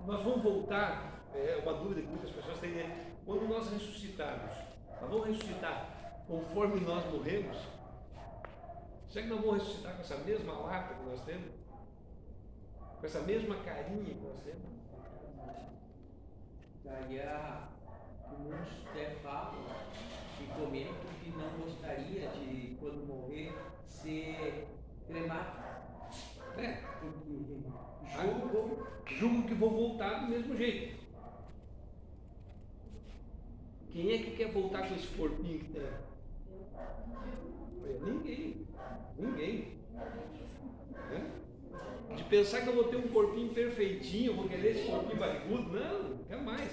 nós vamos voltar, é uma dúvida que muitas pessoas têm, quando nós ressuscitarmos, nós vamos ressuscitar conforme nós morremos? Será que nós vamos ressuscitar com essa mesma lata que nós temos? Com essa mesma carinha que nós temos? Daí muitos até falam e comentam que não gostaria de, quando morrer, ser cremado. Julgo que vou voltar do mesmo jeito. Quem é que quer voltar com esse corpinho que tem? Ninguém. Ninguém. Né? De pensar que eu vou ter um corpinho perfeitinho, eu vou querer esse corpinho barrigudo. Não quero mais.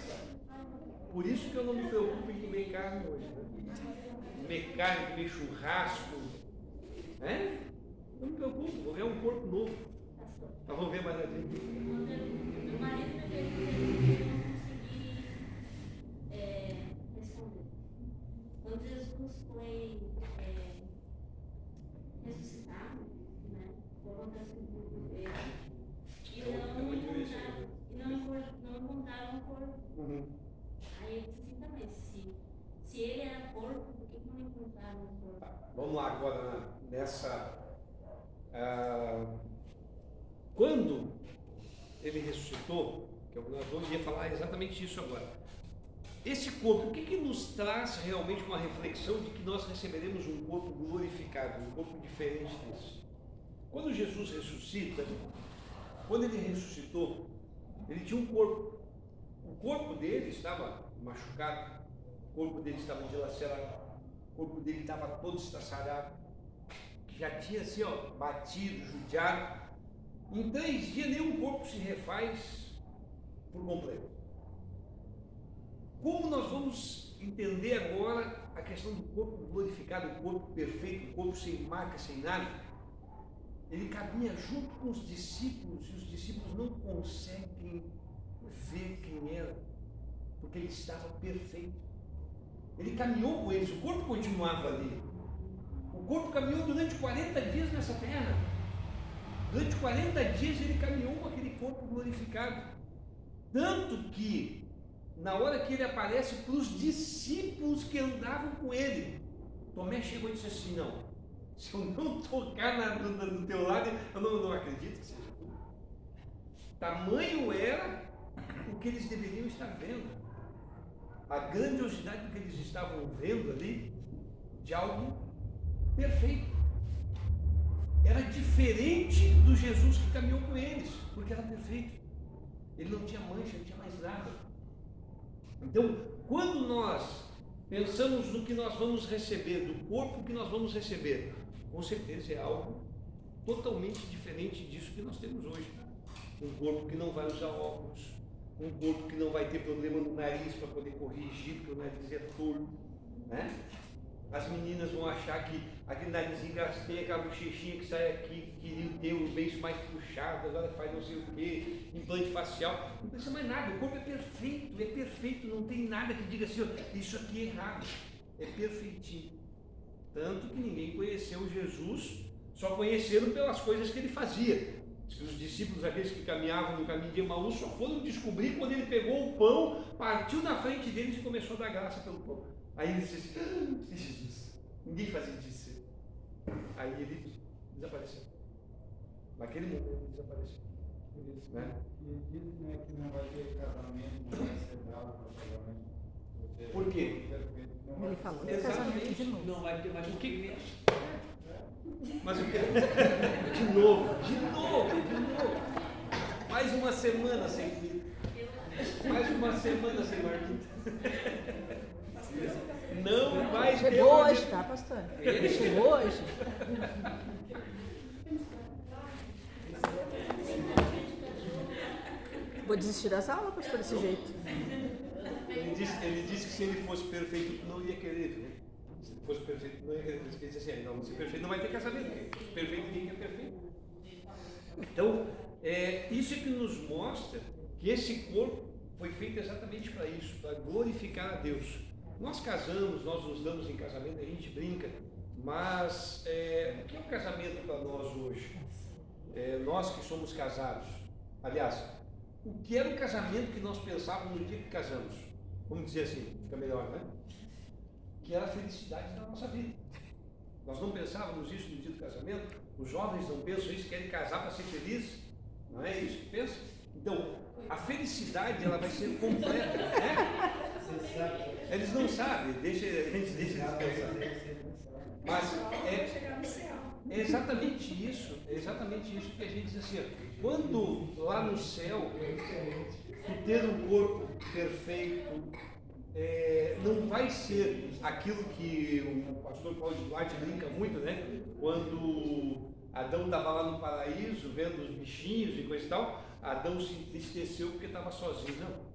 Por isso que eu não me preocupo em comer carne hoje. Né? Comer carne, comer churrasco. Né? Não me preocupo, vou ver um corpo novo. Nós vamos ver mais adiante. Meu marido preferiu não conseguir responder. Quando Jesus foi ressuscitado, né, foram das dele, e não encontraram o corpo. Uhum. Aí eu disse assim, também, se ele era corpo, por que não encontraram o corpo? Vamos lá agora nessa. Quando ele ressuscitou, que nós vamos falar exatamente isso agora. Esse corpo, o que nos traz realmente uma reflexão de que nós receberemos um corpo glorificado, um corpo diferente desse? Quando Jesus ressuscita, quando ele ressuscitou, ele tinha um corpo. O corpo dele estava machucado, o corpo dele estava dilacerado, o corpo dele estava todo estraçalhado, já tinha assim, batido, judiado. Em 3 dias nenhum corpo se refaz por completo. Como nós vamos entender agora a questão do corpo glorificado, o corpo perfeito, o corpo sem marca, sem nada? Ele caminha junto com os discípulos e os discípulos não conseguem ver quem era, porque ele estava perfeito. Ele caminhou com eles, o corpo continuava ali. O corpo caminhou durante 40 dias nessa terra. Durante 40 dias ele caminhou com aquele corpo glorificado. Tanto que, na hora que ele aparece para os discípulos que andavam com ele, Tomé chegou e disse assim: não, se eu não tocar no teu lado, eu não acredito que seja tu. Tamanho era o que eles deveriam estar vendo. A grandiosidade do que eles estavam vendo ali, de algo perfeito. Era diferente do Jesus que caminhou com eles, porque era perfeito. Ele não tinha mancha, não tinha mais nada. Então, quando nós pensamos no que nós vamos receber, do corpo que nós vamos receber, com certeza é algo totalmente diferente disso que nós temos hoje. Um corpo que não vai usar óculos, um corpo que não vai ter problema no nariz para poder corrigir, porque o nariz é torto, né? As meninas vão achar que aquele narizinho que elas têm, aquela bochechinha que sai aqui, que queriam ter o beijo mais puxado, agora faz não sei o que, implante facial. Não precisa mais nada, o corpo é perfeito, não tem nada que diga assim, isso aqui é errado, é perfeitinho. Tanto que ninguém conheceu Jesus, só conheceram pelas coisas que ele fazia. Os discípulos, aqueles que caminhavam no caminho de Emaús, só foram descobrir quando ele pegou o pão, partiu na frente deles e começou a dar graça pelo pão. Aí ele disse assim, Jesus, ninguém fazia disso. Aí ele desapareceu. Naquele momento ele desapareceu. Né? E diz que não vai ter casamento, não vai ser dado para casamento. Por quê? Ele falou de casamento de novo. Não vai ter mais cumprimento. Mas o que? De novo. Mais uma semana sem comida. Mais uma semana sem marmita. Não vai ter. Chegou hoje, tá, pastor? Ele chegou hoje. Vou desistir das aulas, pastor, desse jeito. Ele disse que se ele fosse perfeito, não ia querer, viu? Se ele fosse perfeito, não ia querer. Ele disse assim: não, se perfeito não vai ter casamento. Perfeito, ninguém quer perfeito. Então, isso é que nos mostra que esse corpo foi feito exatamente para isso, para glorificar a Deus. Nós casamos, nós nos damos em casamento, a gente brinca, mas o que é o casamento para nós hoje? Nós que somos casados, aliás, o que era o casamento que nós pensávamos no dia que casamos? Vamos dizer assim, fica melhor, né? Que era a felicidade da nossa vida. Nós não pensávamos isso no dia do casamento? Os jovens não pensam isso, querem casar para ser feliz? Não é isso que pensam? Então, a felicidade ela vai ser completa, né? Eles não sabem, a gente deixa eles pensar. Mas é exatamente isso que a gente diz assim, quando lá no céu, tu ter um corpo perfeito, não vai ser aquilo que o pastor Paulo de Duarte brinca muito, né? Quando Adão estava lá no paraíso, vendo os bichinhos e coisa e tal, Adão se entristeceu porque estava sozinho. Não,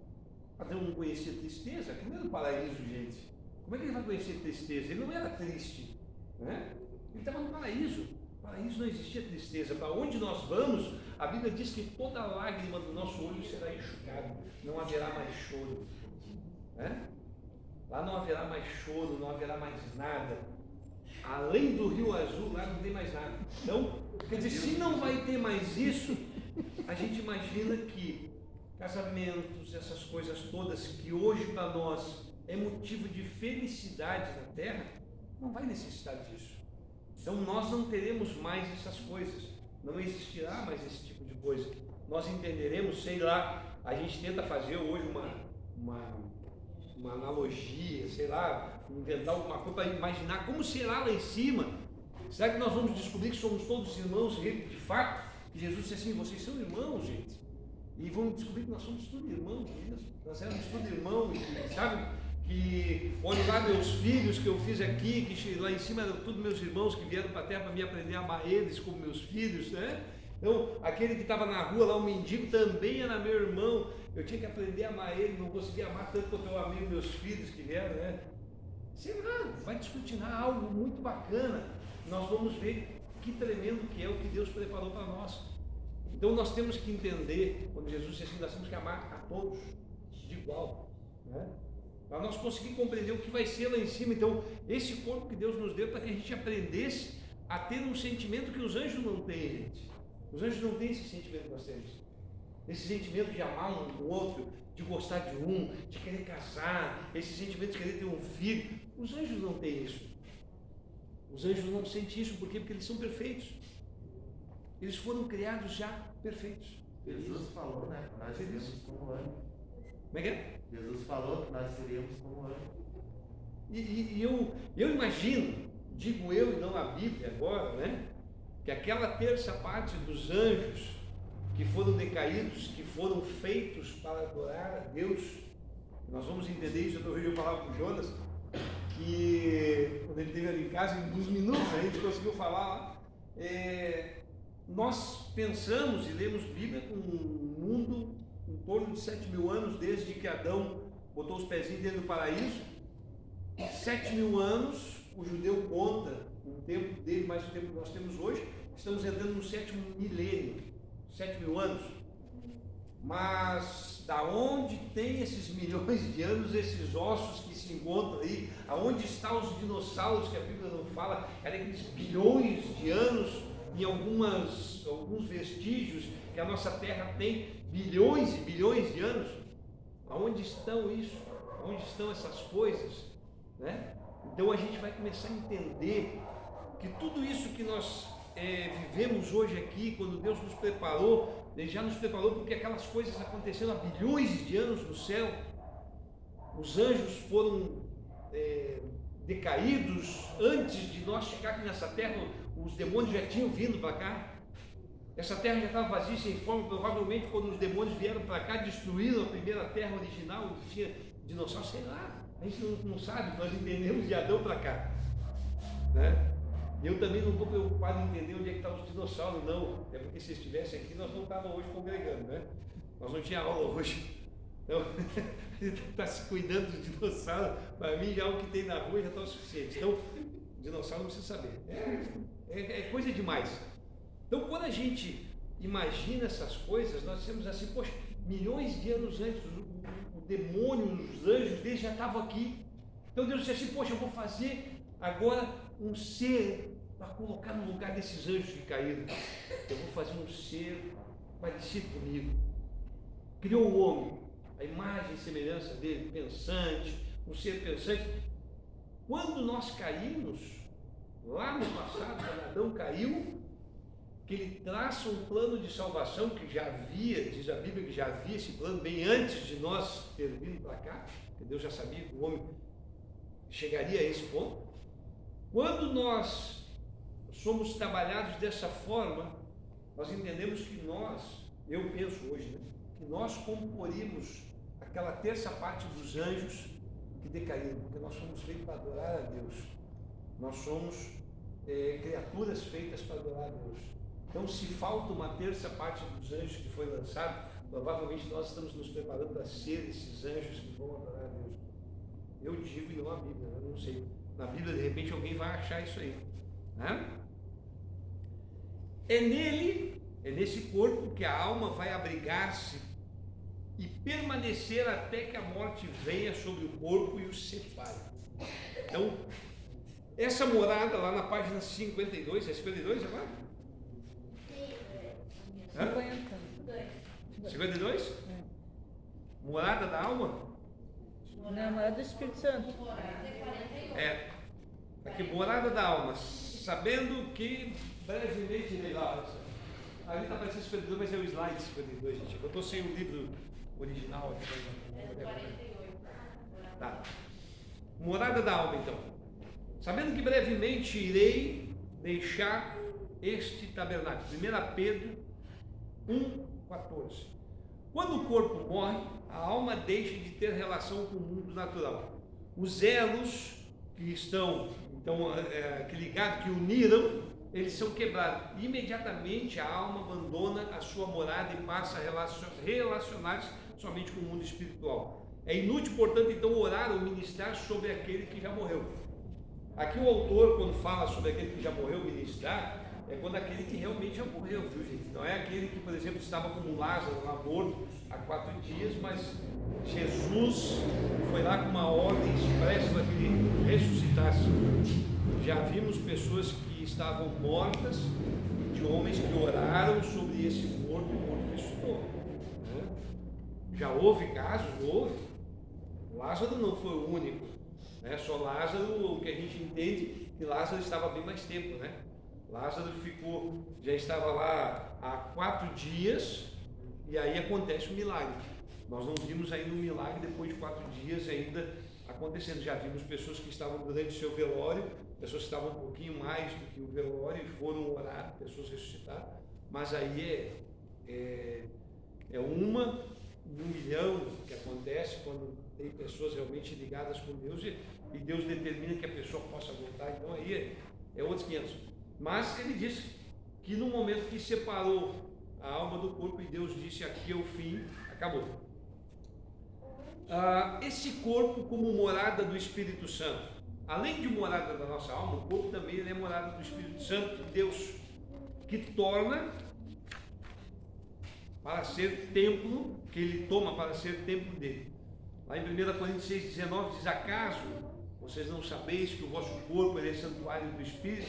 Adão não conhecia tristeza, aquilo não era o paraíso, gente. Como é que ele vai conhecer tristeza? Ele não era triste, né? Ele estava no paraíso. No paraíso não existia tristeza. Para onde nós vamos, a Bíblia diz que toda lágrima do nosso olho será enxugada, não haverá mais choro. Né? Lá não haverá mais choro, não haverá mais nada. Além do Rio Azul, lá não tem mais nada. Então, quer dizer, se não vai ter mais isso, a gente imagina que casamentos, essas coisas todas que hoje para nós é motivo de felicidade na Terra, não vai necessitar disso. Então nós não teremos mais essas coisas, não existirá mais esse tipo de coisa. Nós entenderemos, sei lá, a gente tenta fazer hoje uma analogia, sei lá, inventar alguma coisa para imaginar como será lá em cima. Será que nós vamos descobrir que somos todos irmãos de fato? Que Jesus disse assim, vocês são irmãos, gente. E vamos descobrir que nós somos tudo irmãos mesmo. Nós éramos tudo irmãos, sabe? Que olha lá meus filhos que eu fiz aqui, que lá em cima eram todos meus irmãos que vieram para a terra para me aprender a amar eles como meus filhos, né? Então, aquele que estava na rua lá, um mendigo, também era meu irmão. Eu tinha que aprender a amar ele, não conseguia amar tanto quanto eu amei meus filhos que vieram, né? Sei lá, vai descortinar algo muito bacana. Nós vamos ver que tremendo que é o que Deus preparou para nós. Então nós temos que entender, quando Jesus disse assim, nós temos que amar a todos de igual, né? Para nós conseguir compreender o que vai ser lá em cima. Então, esse corpo que Deus nos deu para que a gente aprendesse a ter um sentimento que os anjos não têm, gente. Os anjos não têm esse sentimento que nós temos. Esse sentimento de amar um do outro, de gostar de um, de querer casar, esse sentimento de querer ter um filho. Os anjos não têm isso. Os anjos não sentem isso, por quê? Porque eles são perfeitos. Eles foram criados já perfeitos. Jesus falou, né? Que nós seríamos como anjos. Como é que é? Jesus falou que nós seríamos como anjos. E eu imagino, digo eu e não a Bíblia agora, né? Que aquela terça parte dos anjos que foram decaídos, que foram feitos para adorar a Deus, nós vamos entender isso. Eu falava com o Jonas, que quando ele esteve ali em casa, em 2 minutos a gente conseguiu falar lá. Nós pensamos e lemos Bíblia com um mundo em torno de 7.000 anos, desde que Adão botou os pezinhos dentro do paraíso. 7.000 anos, o judeu conta o tempo dele mais o tempo que nós temos hoje. Estamos entrando no 7º milênio, 7.000 anos. Mas da onde tem esses milhões de anos, esses ossos que se encontram aí? Aonde estão os dinossauros que a Bíblia não fala? Era aqueles bilhões de anos, em alguns vestígios que a nossa Terra tem bilhões e bilhões de anos. Aonde estão isso? Aonde estão essas coisas? Né? Então a gente vai começar a entender que tudo isso que nós vivemos hoje aqui, quando Deus nos preparou, Ele já nos preparou porque aquelas coisas aconteceram há bilhões de anos no céu. Os anjos foram decaídos antes de nós chegar aqui nessa terra. Os demônios já tinham vindo para cá. Essa terra já estava vazia, sem forma. Provavelmente quando os demônios vieram para cá, destruíram a primeira terra original, onde tinha dinossauros, sei lá. A gente não sabe, nós entendemos de Adão para cá, né? Eu também não estou preocupado em entender onde é que estão os dinossauros, não. É porque se estivessem aqui, nós não estávamos hoje congregando, né? Nós não tínhamos aula hoje. Então, está se cuidando dos dinossauros. Para mim, já o que tem na rua já está o suficiente. Então, dinossauro não precisa saber. É coisa demais. Então, quando a gente imagina essas coisas, nós temos assim, poxa, milhões de anos antes, o demônio, os anjos deles já estavam aqui. Então Deus disse assim, poxa, eu vou fazer agora um ser para colocar no lugar desses anjos que caíram. Eu vou fazer um ser parecido comigo. Criou o homem, a imagem e semelhança dele, pensante, um ser pensante. Quando nós caímos, lá no passado, quando Adão caiu, que ele traça um plano de salvação que já havia, diz a Bíblia que já havia esse plano bem antes de nós ter vindo para cá, que Deus já sabia que o homem chegaria a esse ponto. Quando nós somos trabalhados dessa forma, nós entendemos que nós, eu penso hoje, né, que nós comporíamos aquela terça parte dos anjos que decaíram, porque nós fomos feitos para adorar a Deus. Nós somos criaturas feitas para adorar a Deus. Então, se falta uma terça parte dos anjos que foi lançado, provavelmente nós estamos nos preparando para ser esses anjos que vão adorar a Deus. Eu digo e não a Bíblia, eu não sei. Na Bíblia, de repente, alguém vai achar isso aí, né? É nele, é nesse corpo que a alma vai abrigar-se e permanecer até que a morte venha sobre o corpo e o separe. Então, essa morada lá na página 52, é 52 agora? Hã? 52? Morada da alma? Não, morada do Espírito Santo. Aqui, morada da alma, sabendo que brevemente irei lá. Ali está aparecendo 52, mas é o slide 52, gente. Eu estou sem o livro original aqui. Tá. Morada da alma, então. Sabendo que brevemente irei deixar este tabernáculo. 1 Pedro 1,14. Quando o corpo morre, a alma deixa de ter relação com o mundo natural. Os elos que estão, então, que ligados, que uniram, eles são quebrados. Imediatamente a alma abandona a sua morada e passa a relacionar-se somente com o mundo espiritual. É inútil, portanto, então orar ou ministrar sobre aquele que já morreu. Aqui o autor, quando fala sobre aquele que já morreu, ministrar, é quando aquele que realmente já morreu, viu, gente? Não é aquele que, por exemplo, estava como Lázaro lá morto há 4 dias, mas Jesus foi lá com uma ordem expressa para que ele ressuscitasse. Já vimos pessoas que estavam mortas, de homens que oraram sobre esse morto e o morto ressuscitou. Né? Já houve casos? Houve. Lázaro não foi o único. Né? Só Lázaro, o que a gente entende, que Lázaro estava bem mais tempo, né? Lázaro já estava lá há 4 dias e aí acontece o milagre. Nós não vimos ainda um milagre depois de 4 dias ainda acontecendo. Já vimos pessoas que estavam durante o seu velório, pessoas que estavam um pouquinho mais do que o velório e foram orar, pessoas ressuscitaram, mas aí é uma em 1 milhão que acontece quando tem pessoas realmente ligadas com Deus e Deus determina que a pessoa possa voltar, então aí é outros 500. Mas ele disse que no momento que separou a alma do corpo e Deus disse aqui é o fim, acabou. Esse corpo como morada do Espírito Santo, além de morada da nossa alma, o corpo também é morada do Espírito Santo de Deus, que torna para ser templo, que ele toma para ser templo dele. Lá em 1 Coríntios 6,19 diz: acaso vocês não sabeis que o vosso corpo é santuário do Espírito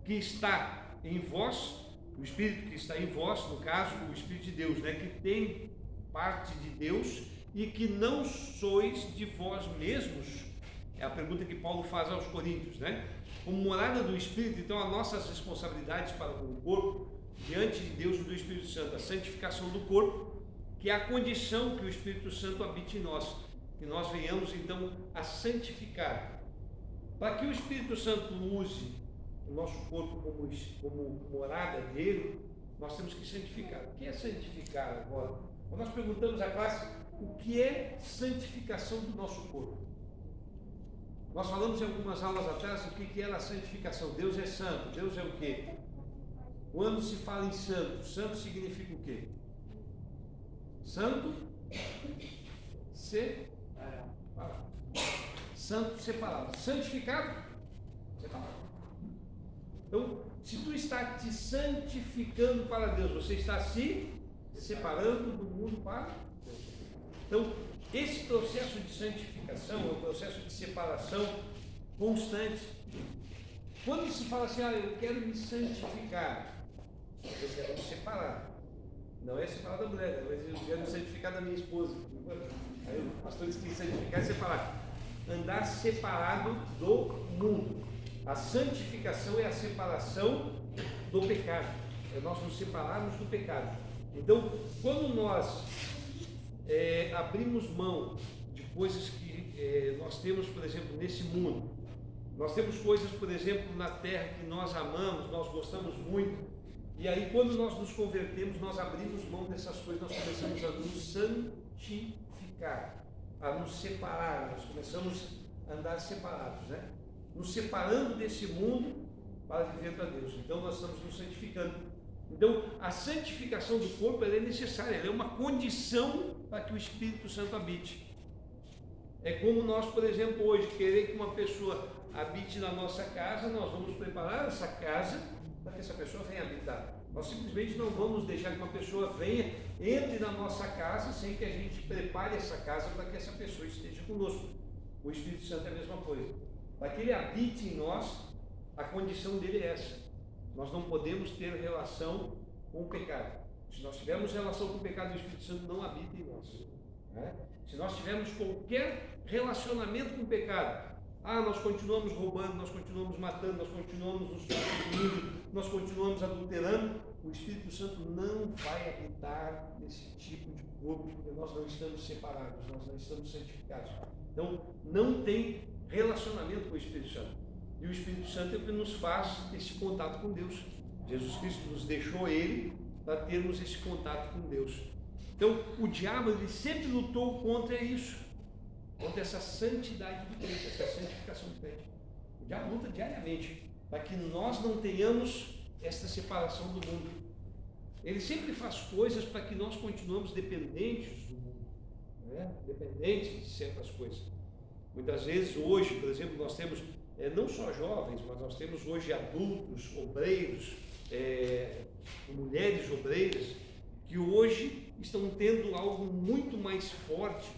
que está em vós, o Espírito que está em vós, no caso, o Espírito de Deus, né, que tem parte de Deus e que não sois de vós mesmos? É a pergunta que Paulo faz aos Coríntios, né? Como morada do Espírito, então, as nossas responsabilidades para com o corpo, diante de Deus e do Espírito Santo, a santificação do corpo, que é a condição que o Espírito Santo habite em nós, que nós venhamos, então, a santificar. Para que o Espírito Santo use o nosso corpo como morada dele, nós temos que santificar. O que é santificar agora? Quando nós perguntamos à classe o que é santificação do nosso corpo, nós falamos em algumas aulas atrás o que era a santificação. Deus é santo. Deus é o quê? Quando se fala em santo, santo significa o quê? Santo separado. Santo separado. Santificado? Separado. Então, se tu está te santificando para Deus, você está se separando do mundo para Deus. Então, esse processo de santificação é um processo de separação constante. Quando se fala assim, eu quero me santificar, eu quero me separar. Não é separar da mulher, mas eu quero me santificar da minha esposa. Aí o pastor diz que santificar é separar. Andar separado do mundo. A santificação é a separação do pecado. É nós nos separarmos do pecado. Então, quando nós abrimos mão de coisas que nós temos, por exemplo, nesse mundo, nós temos coisas, por exemplo, na terra que nós amamos, nós gostamos muito, e aí quando nós nos convertemos, nós abrimos mão dessas coisas, nós começamos a nos santificar. a nos separar, nós começamos a andar separados, né? Nos separando desse mundo para viver para Deus. Então nós estamos nos santificando. Então a santificação do corpo ela é necessária, ela é uma condição para que o Espírito Santo habite. É como nós, por exemplo, hoje querer que uma pessoa habite na nossa casa, nós vamos preparar essa casa para que essa pessoa venha habitar. Nós simplesmente não vamos deixar que uma pessoa venha, entre na nossa casa sem que a gente prepare essa casa para que essa pessoa esteja conosco. O Espírito Santo é a mesma coisa. Para que ele habite em nós, a condição dele é essa. Nós não podemos ter relação com o pecado. Se nós tivermos relação com o pecado, o Espírito Santo não habita em nós. Né? Se nós tivermos qualquer relacionamento com o pecado, nós continuamos roubando, nós continuamos matando, nós continuamos nos prostituindo, nós continuamos adulterando, o Espírito Santo não vai habitar nesse tipo de corpo, porque nós não estamos separados, nós não estamos santificados. Então, não tem relacionamento com o Espírito Santo. E o Espírito Santo é o que nos faz esse contato com Deus. Jesus Cristo nos deixou Ele para termos esse contato com Deus. Então, o diabo ele sempre lutou contra isso, contra essa santidade do crente, essa santificação do crente. O diabo luta diariamente para que nós não tenhamos esta separação do mundo. Ele sempre faz coisas para que nós continuemos dependentes do mundo, né? Dependentes de certas coisas. Muitas vezes hoje, por exemplo, nós temos não só jovens, mas nós temos hoje adultos, obreiros, mulheres obreiras, que hoje estão tendo algo muito mais forte,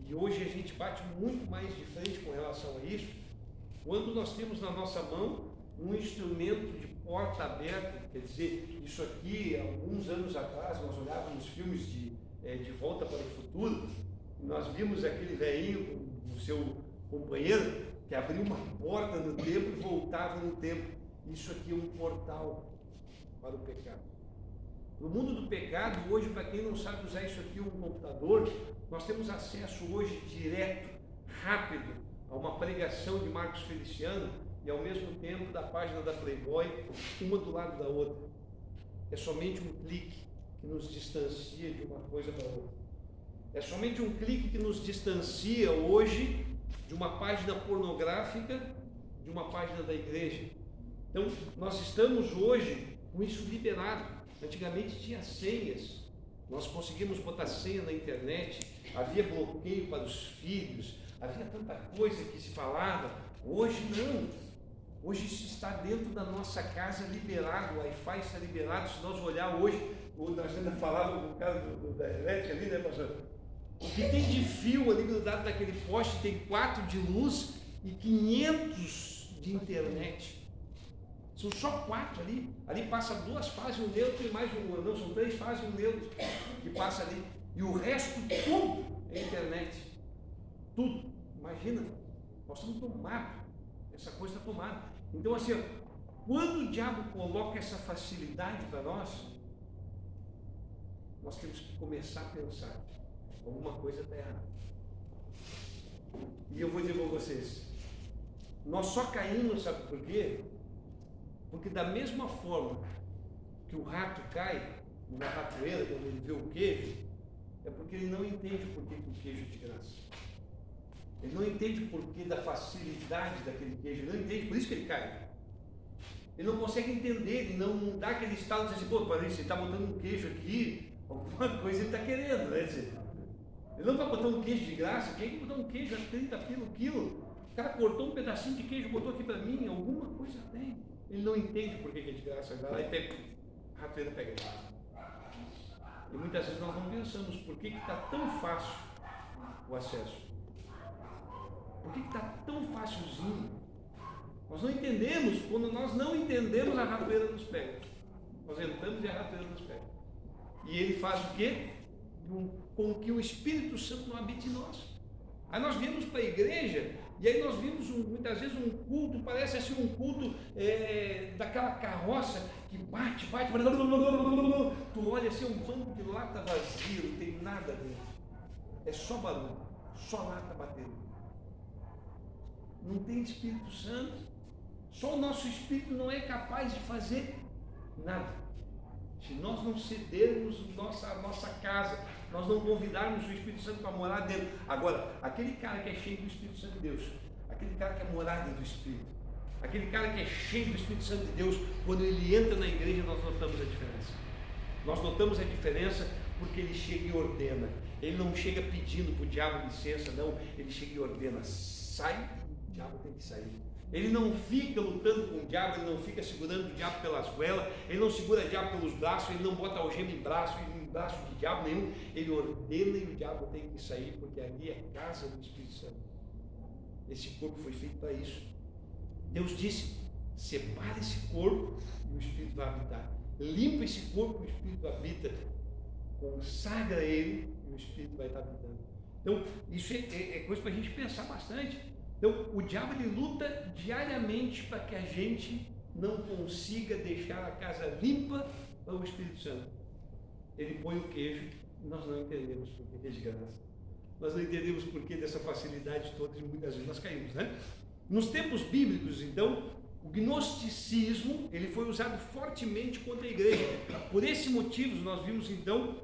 e hoje a gente bate muito mais de frente com relação a isso, quando nós temos na nossa mão um instrumento de porta aberta. Quer dizer, isso aqui, alguns anos atrás, nós olhávamos filmes de Volta para o Futuro, e nós vimos aquele velhinho com o seu companheiro, que abriu uma porta no tempo e voltava no tempo. Isso aqui é um portal para o pecado. No mundo do pecado, hoje, para quem não sabe usar isso aqui, um computador, nós temos acesso hoje direto, rápido, a uma pregação de Marcos Feliciano e ao mesmo tempo da página da Playboy, uma do lado da outra. É somente um clique que nos distancia de uma coisa para outra. É somente um clique que nos distancia hoje de uma página pornográfica, de uma página da igreja. Então, nós estamos hoje com isso liberado. Antigamente tinha senhas, nós conseguimos botar senha na internet, havia bloqueio para os filhos, havia tanta coisa que se falava. Hoje não. Hoje isso está dentro da nossa casa liberado, o Wi-Fi está liberado. Se nós olhar hoje, nós ainda falávamos com o cara da elétrica ali, né, pastor? O que tem de fio ali grudado daquele poste tem 4 de luz e 500 de internet. São só 4 ali. Ali passa 2 fases, um neutro e mais um. Não, são 3 fases e um neutro que passa ali. E o resto tudo é internet. Tudo. Imagina, nós estamos tomados. Essa coisa está tomada. Então, assim, quando o diabo coloca essa facilidade para nós temos que começar a pensar: alguma coisa está errada. E eu vou dizer para vocês, nós só caímos, sabe por quê? Porque da mesma forma que o rato cai numa ratoeira quando ele vê o queijo, é porque ele não entende o porquê que o queijo é de graça. Ele não entende o porquê da facilidade daquele queijo, ele não entende, por isso que ele cai. Ele não consegue entender, ele não dá aquele estalo de dizer assim: pô, Patrícia, ele está botando um queijo aqui, alguma coisa ele está querendo, né? Ele não vai botar um queijo de graça. Quem é que botar um queijo a 30 pila o quilo? O cara cortou um pedacinho de queijo, botou aqui para mim, alguma coisa tem. Ele não entende por que é de graça, vai lá e pega, a ratoeira pega ele. E muitas vezes nós não pensamos por que está tão fácil o acesso. Por que está tão facilzinho? Nós não entendemos. Quando nós não entendemos, a ratoeira nos pega. Nós entramos e a ratoeira nos pega. E ele faz o quê? Com que o Espírito Santo não habite em nós. Aí nós viemos para a igreja e aí nós vimos muitas vezes um culto, parece assim um culto daquela carroça que bate, tu olha assim, um banco de lata vazio, não tem nada dentro, é só barulho, só lata batendo, não tem Espírito Santo, só o nosso Espírito não é capaz de fazer nada. Se nós não cedermos a nossa casa, nós não convidarmos o Espírito Santo para morar dentro. Agora, aquele cara que é cheio do Espírito Santo de Deus, aquele cara que é morada do Espírito, aquele cara que é cheio do Espírito Santo de Deus, quando ele entra na igreja, nós notamos a diferença. Nós notamos a diferença porque ele chega e ordena. Ele não chega pedindo para o diabo licença, não. Ele chega e ordena, sai, o diabo tem que sair. Ele não fica lutando com o diabo, ele não fica segurando o diabo pelas goelas, ele não segura o diabo pelos braços, ele não bota algema em braço de diabo nenhum. Ele ordena e o diabo tem que sair, porque ali é casa do Espírito Santo. Esse corpo foi feito para isso. Deus disse, separa esse corpo e o Espírito vai habitar. Limpa esse corpo e o Espírito habita. Consagra ele e o Espírito vai estar habitando. Então, isso é coisa para a gente pensar bastante. Então, o diabo ele luta diariamente para que a gente não consiga deixar a casa limpa para o Espírito Santo. Ele põe o queijo e nós não entendemos por que é de graça. Nós não entendemos por que dessa facilidade toda e muitas vezes nós caímos, né? Nos tempos bíblicos, então, o gnosticismo ele foi usado fortemente contra a igreja. Por esse motivo, nós vimos então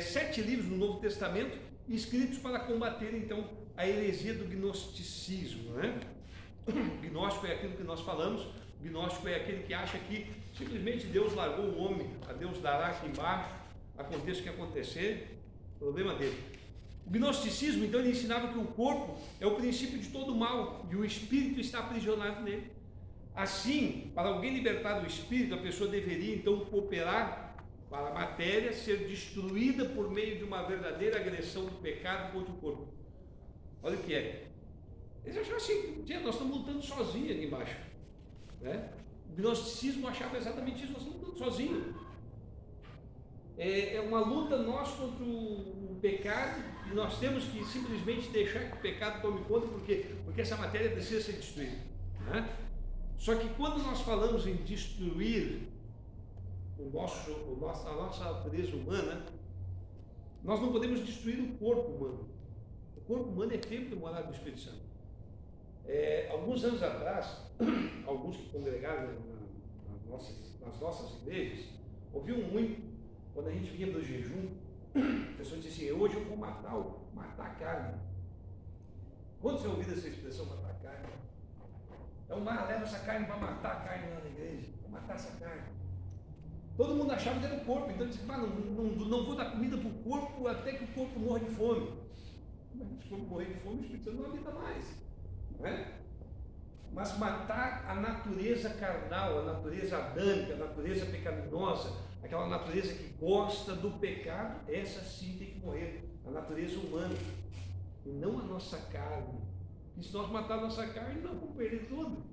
7 livros no Novo Testamento escritos para combater então a heresia do gnosticismo, né? O gnóstico é aquilo que nós falamos. O gnóstico é aquele que acha que simplesmente Deus largou o homem, a Deus dará aqui embaixo, aconteça o que acontecer, problema dele. O gnosticismo, então, ele ensinava que o corpo é o princípio de todo mal e o espírito está aprisionado nele. Assim, para alguém libertar do espírito, a pessoa deveria então cooperar para a matéria ser destruída por meio de uma verdadeira agressão do pecado contra o corpo. Olha o que é. Eles achavam assim, nós estamos lutando sozinhos aqui embaixo, né? O gnosticismo achava exatamente isso, nós estamos lutando sozinhos. É uma luta nossa contra o pecado e nós temos que simplesmente deixar que o pecado tome conta, porque essa matéria precisa ser destruída, né? Só que quando nós falamos em destruir a nossa natureza humana, nós não podemos destruir o corpo humano. O corpo humano é templo e morada do Espírito Santo. Alguns anos atrás, alguns que congregaram nas nossas igrejas, ouviam muito, quando a gente vinha do jejum, a pessoa dizia assim, hoje eu vou matar a carne. Quantos já ouviram essa expressão, matar a carne? Então, leva essa carne para matar a carne lá na igreja, para matar essa carne. Todo mundo achava que era o corpo, então disse, não vou dar comida para o corpo até que o corpo morra de fome. Mas se o corpo morrer de fome, o Espírito Santo não habita mais, não é? Mas matar a natureza carnal, a natureza adâmica, a natureza pecaminosa, aquela natureza que gosta do pecado, essa sim tem que morrer, a natureza humana, e não a nossa carne. E se nós matarmos a nossa carne, nós vamos perder tudo.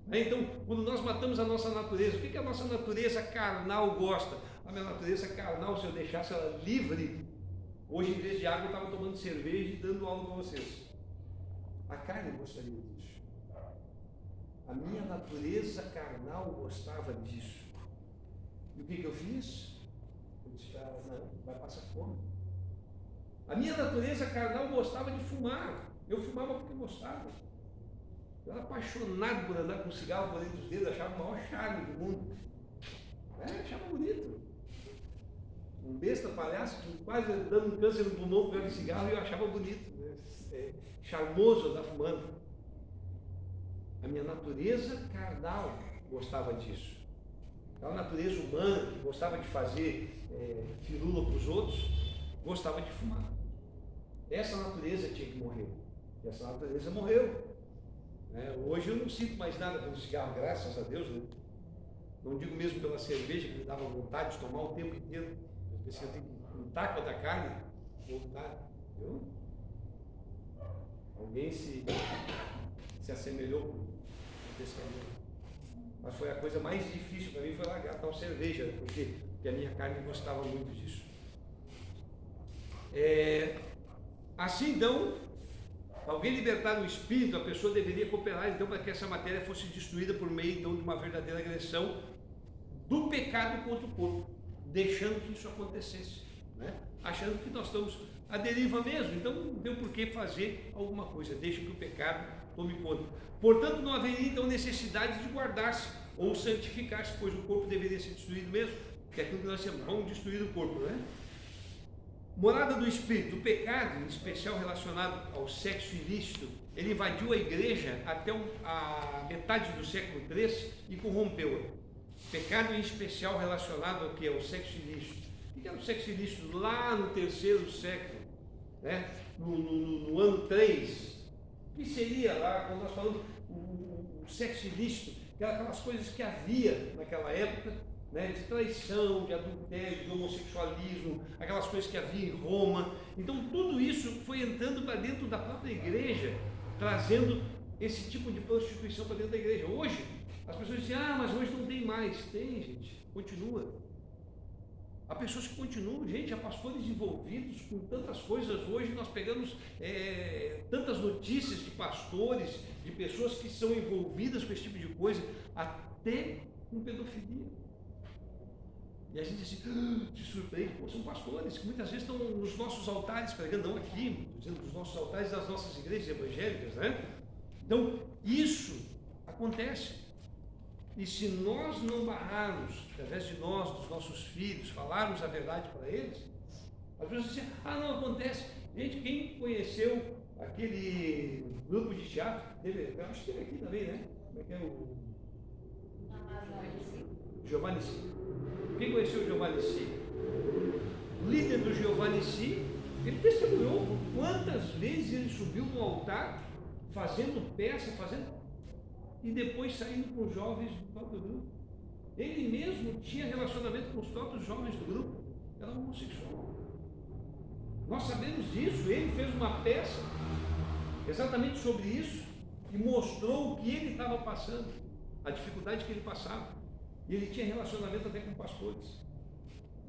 Então, quando nós matamos a nossa natureza, o que a nossa natureza carnal gosta? A minha natureza carnal, se eu deixasse ela livre, hoje em vez de água eu estava tomando cerveja e dando aula para vocês. A carne gostaria disso. A minha natureza carnal gostava disso. E o que eu fiz? Eu disse, não, vai passar fome. A minha natureza carnal gostava de fumar. Eu fumava porque gostava. Eu era apaixonado por andar com cigarro por dentro dos dedos, achava o maior charme do mundo. Achava bonito. Um besta palhaço que quase dando um câncer no pulmão por causa de cigarro, e eu achava bonito. Charmoso andar fumando. A minha natureza carnal gostava disso. Aquela natureza humana que gostava de fazer firula para os outros, gostava de fumar. Essa natureza tinha que morrer. E essa natureza morreu. Hoje eu não sinto mais nada pelo cigarro, graças a Deus, né? Não digo mesmo pela cerveja, que me dava vontade de tomar o tempo inteiro. Eu pensei, eu tenho que lutar contra a carne, voltar. Alguém se assemelhou com o pensamento. Mas foi a coisa mais difícil para mim, foi largar tal cerveja, porque a minha carne gostava muito disso. Assim então, alguém libertar o espírito, a pessoa deveria cooperar então para que essa matéria fosse destruída por meio então de uma verdadeira agressão do pecado contra o corpo, deixando que isso acontecesse, né? Achando que nós estamos à deriva mesmo, então não tem por que fazer alguma coisa, deixa que o pecado tome conta. Portanto, não haveria então necessidade de guardar-se ou santificar-se, pois o corpo deveria ser destruído mesmo. que é aquilo que nós chamamos, vamos destruir o corpo, né? Morada do Espírito, o pecado, em especial relacionado ao sexo ilícito, ele invadiu a igreja até a metade do século III e corrompeu-a. Pecado em especial relacionado ao que? Ao sexo ilícito. O que era o sexo ilícito? Lá no terceiro século, né? no ano 3, o que seria lá, quando nós falamos o sexo ilícito, que eram aquelas coisas que havia naquela época, né, de traição, de adultério, de homossexualismo, aquelas coisas que havia em Roma. Então tudo isso foi entrando para dentro da própria igreja, trazendo esse tipo de prostituição para dentro da igreja. Hoje, as pessoas dizem, mas hoje não tem mais. Tem, gente, continua. Há pessoas que continuam, gente, há pastores envolvidos com tantas coisas. Hoje nós pegamos tantas notícias de pastores, de pessoas que são envolvidas com esse tipo de coisa, até com pedofilia. E a gente se surpreende, são pastores que muitas vezes estão nos nossos altares pregando, não aqui, dizendo nos nossos altares das nossas igrejas evangélicas, né? Então, isso acontece. E se nós não barrarmos, através de nós, dos nossos filhos, falarmos a verdade para eles, as pessoas dizem, não acontece. Gente, quem conheceu aquele grupo de teatro, eu acho que teve aqui também, né? Como é que é o Giovanni Si. Quem conheceu o Giovanni Si? O líder do Giovanni Si, ele testemunhou quantas vezes ele subiu no altar, fazendo peça, e depois saindo com os jovens do próprio grupo. Ele mesmo tinha relacionamento com os próprios jovens do grupo, era homossexual. Nós sabemos disso, ele fez uma peça exatamente sobre isso e mostrou o que ele estava passando, a dificuldade que ele passava. E ele tinha relacionamento até com pastores.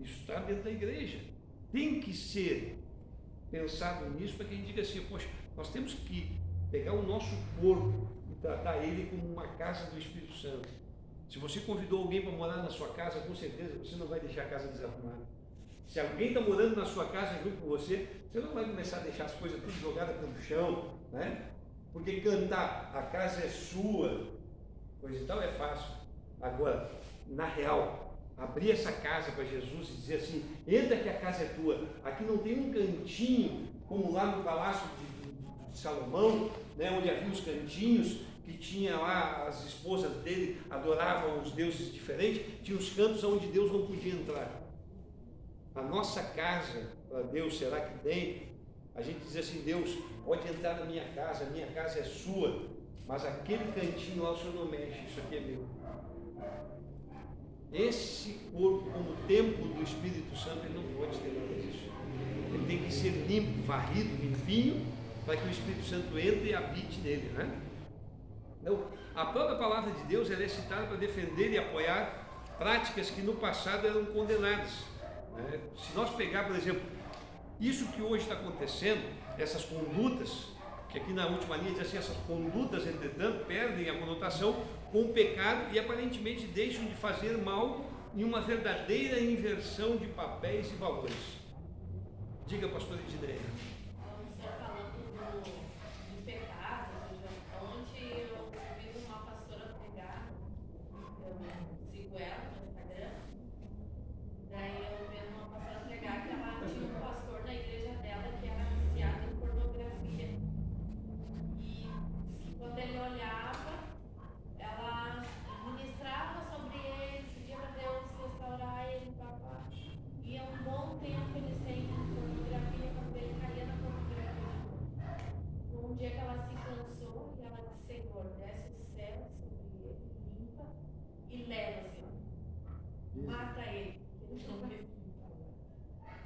Isso está dentro da igreja. Tem que ser pensado nisso para que a gente diga assim, poxa, nós temos que pegar o nosso corpo e tratar ele como uma casa do Espírito Santo. Se você convidou alguém para morar na sua casa, com certeza você não vai deixar a casa desarrumada. Se alguém está morando na sua casa junto com você, você não vai começar a deixar as coisas tudo jogadas pelo chão, né? Porque cantar, a casa é sua, coisa e tal, é fácil. Agora, na real, abrir essa casa para Jesus e dizer assim, entra que a casa é tua, aqui não tem um cantinho, como lá no palácio de Salomão, né, onde havia os cantinhos, que tinha lá, as esposas dele adoravam os deuses diferentes, tinha os cantos onde Deus não podia entrar. A nossa casa, para Deus, será que tem? A gente diz assim, Deus, pode entrar na minha casa, a minha casa é sua, mas aquele cantinho lá o Senhor não mexe, isso aqui é meu. Esse corpo, como templo do Espírito Santo, ele não pode ter nada disso. Ele tem que ser limpo, varrido, limpinho, para que o Espírito Santo entre e habite nele, né? Então, a própria palavra de Deus ela é citada para defender e apoiar práticas que no passado eram condenadas, né? Se nós pegar, por exemplo, isso que hoje está acontecendo, essas condutas, que aqui na última linha diz assim, essas condutas, entretanto, perdem a conotação com o pecado e aparentemente deixam de fazer mal em uma verdadeira inversão de papéis e valores. Diga, pastor Edneia. Você falando do pecado, ontem eu ouvi uma pastora pregar, eu sigo ela no Instagram, daí eu ouvi uma pastora pregar que ela tinha um pastor na igreja dela que era viciado em pornografia. E quando ele olhava, ela ministrava sobre ele, pedia para Deus restaurar ele, papá. E um bom tempo ele sem pornografia, quando ele caía na pornografia. Um dia que ela se cansou e ela disse, Senhor, desce o céu sobre ele, limpa e leva, Senhor. Mata ele, ele não vai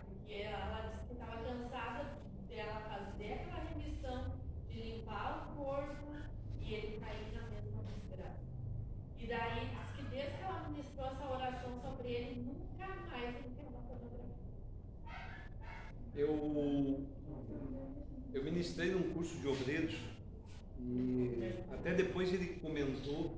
porque ela disse que estava cansada dela fazer aquela remissão de limpar o corpo e ele cair na mesma desgraça. E daí diz que desde que ela ministrou essa oração sobre ele, nunca mais ele caiu na pornografia. Eu ministrei num curso de obreiros e até depois ele comentou,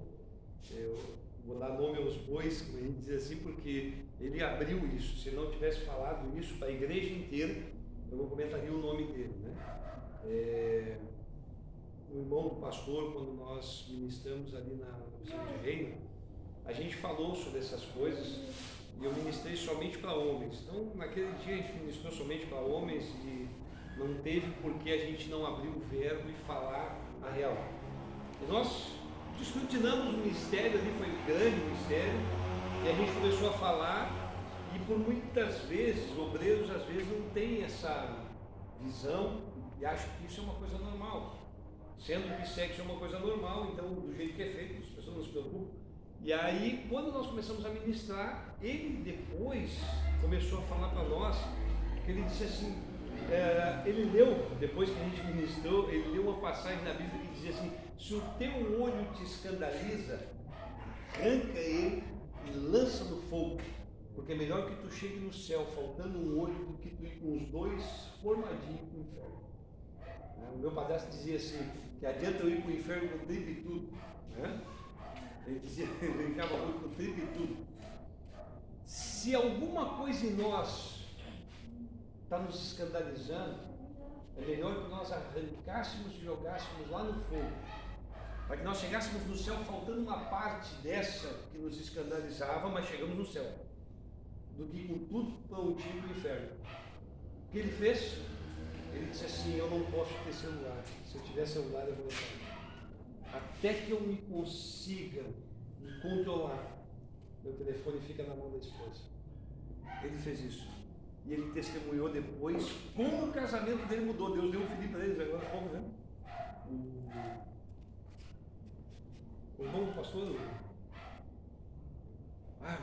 eu vou dar nome aos bois, como a gente diz assim, porque ele abriu isso. Se não tivesse falado isso para a igreja inteira, eu não comentaria o nome dele, né? O irmão do pastor, quando nós ministramos ali na Visão de Reino, a gente falou sobre essas coisas e eu ministrei somente para homens. Então, naquele dia a gente ministrou somente para homens e não teve por que a gente não abrir o verbo e falar a real. E nós descortinamos o mistério ali, foi grande o mistério, e a gente começou a falar, e por muitas vezes, obreiros às vezes não têm essa visão e acham que isso é uma coisa normal. Sendo que sexo é uma coisa normal, então do jeito que é feito, as pessoas não se preocupam. E aí, quando nós começamos a ministrar, ele depois começou a falar para nós, que ele disse assim, ele leu, depois que a gente ministrou, ele leu uma passagem na Bíblia que dizia assim: se o teu olho te escandaliza, arranca ele e lança no fogo, porque é melhor que tu chegue no céu faltando um olho do que tu ir com os dois formadinhos para o inferno. O meu padrasto dizia assim, que adianta eu ir para o inferno com tripa e tudo, né? Ele dizia, ele brincava muito com tripa e tudo. Se alguma coisa em nós está nos escandalizando, é melhor que nós arrancássemos e jogássemos lá no fogo, para que nós chegássemos no céu faltando uma parte dessa que nos escandalizava, mas chegamos no céu, do que com tudo prontinho para o inferno. O que ele fez? Ele disse assim: eu não posso ter celular, se eu tiver celular eu vou entrar. Até que eu me consiga me controlar, meu telefone fica na mão da esposa. Ele fez isso. E ele testemunhou depois como o casamento dele mudou. Deus deu um filho para eles agora, como, né? O irmão do pastor,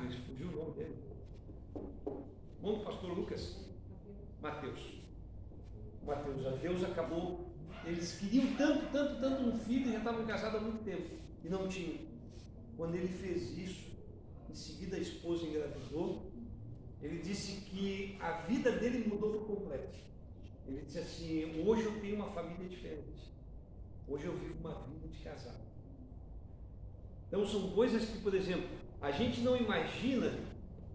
me fugiu o nome dele. O irmão do pastor Lucas, Mateus, a Deus acabou, eles queriam tanto um filho e já estavam casados há muito tempo e não tinham. Quando ele fez isso, em seguida a esposa engravidou, ele disse que a vida dele mudou por completo. Ele disse assim: hoje eu tenho uma família diferente, hoje eu vivo uma vida de casado. Então são coisas que, por exemplo, a gente não imagina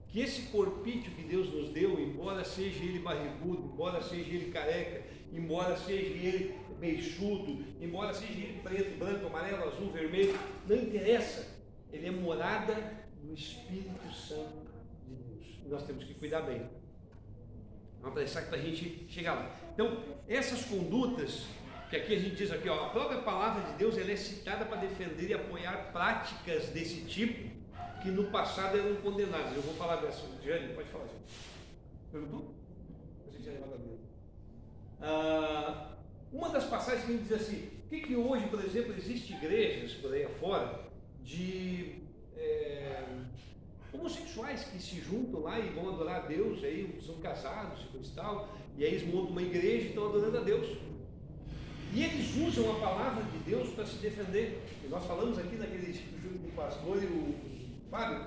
que esse corpício que Deus nos deu, embora seja ele barrigudo, embora seja ele careca, embora seja ele beiçudo, embora seja ele preto, branco, amarelo, azul, vermelho, não interessa, ele é morada do Espírito Santo de Deus. E nós temos que cuidar bem. Vamos pensar que para a gente chegar lá. Então, essas condutas, que aqui a gente diz aqui, a própria palavra de Deus ela é citada para defender e apoiar práticas desse tipo, que no passado eram condenadas. Eu vou falar dessa. Jane, pode falar, gente. Perguntou? A gente já levanta a mesa. Uma das passagens que a gente diz assim: por que hoje, por exemplo, existem igrejas por aí afora de homossexuais que se juntam lá e vão adorar a Deus, aí são casados e coisa e tal, e aí eles montam uma igreja e estão adorando a Deus. E eles usam a palavra de Deus para se defender. E nós falamos aqui naquele junto com o pastor e o Fábio,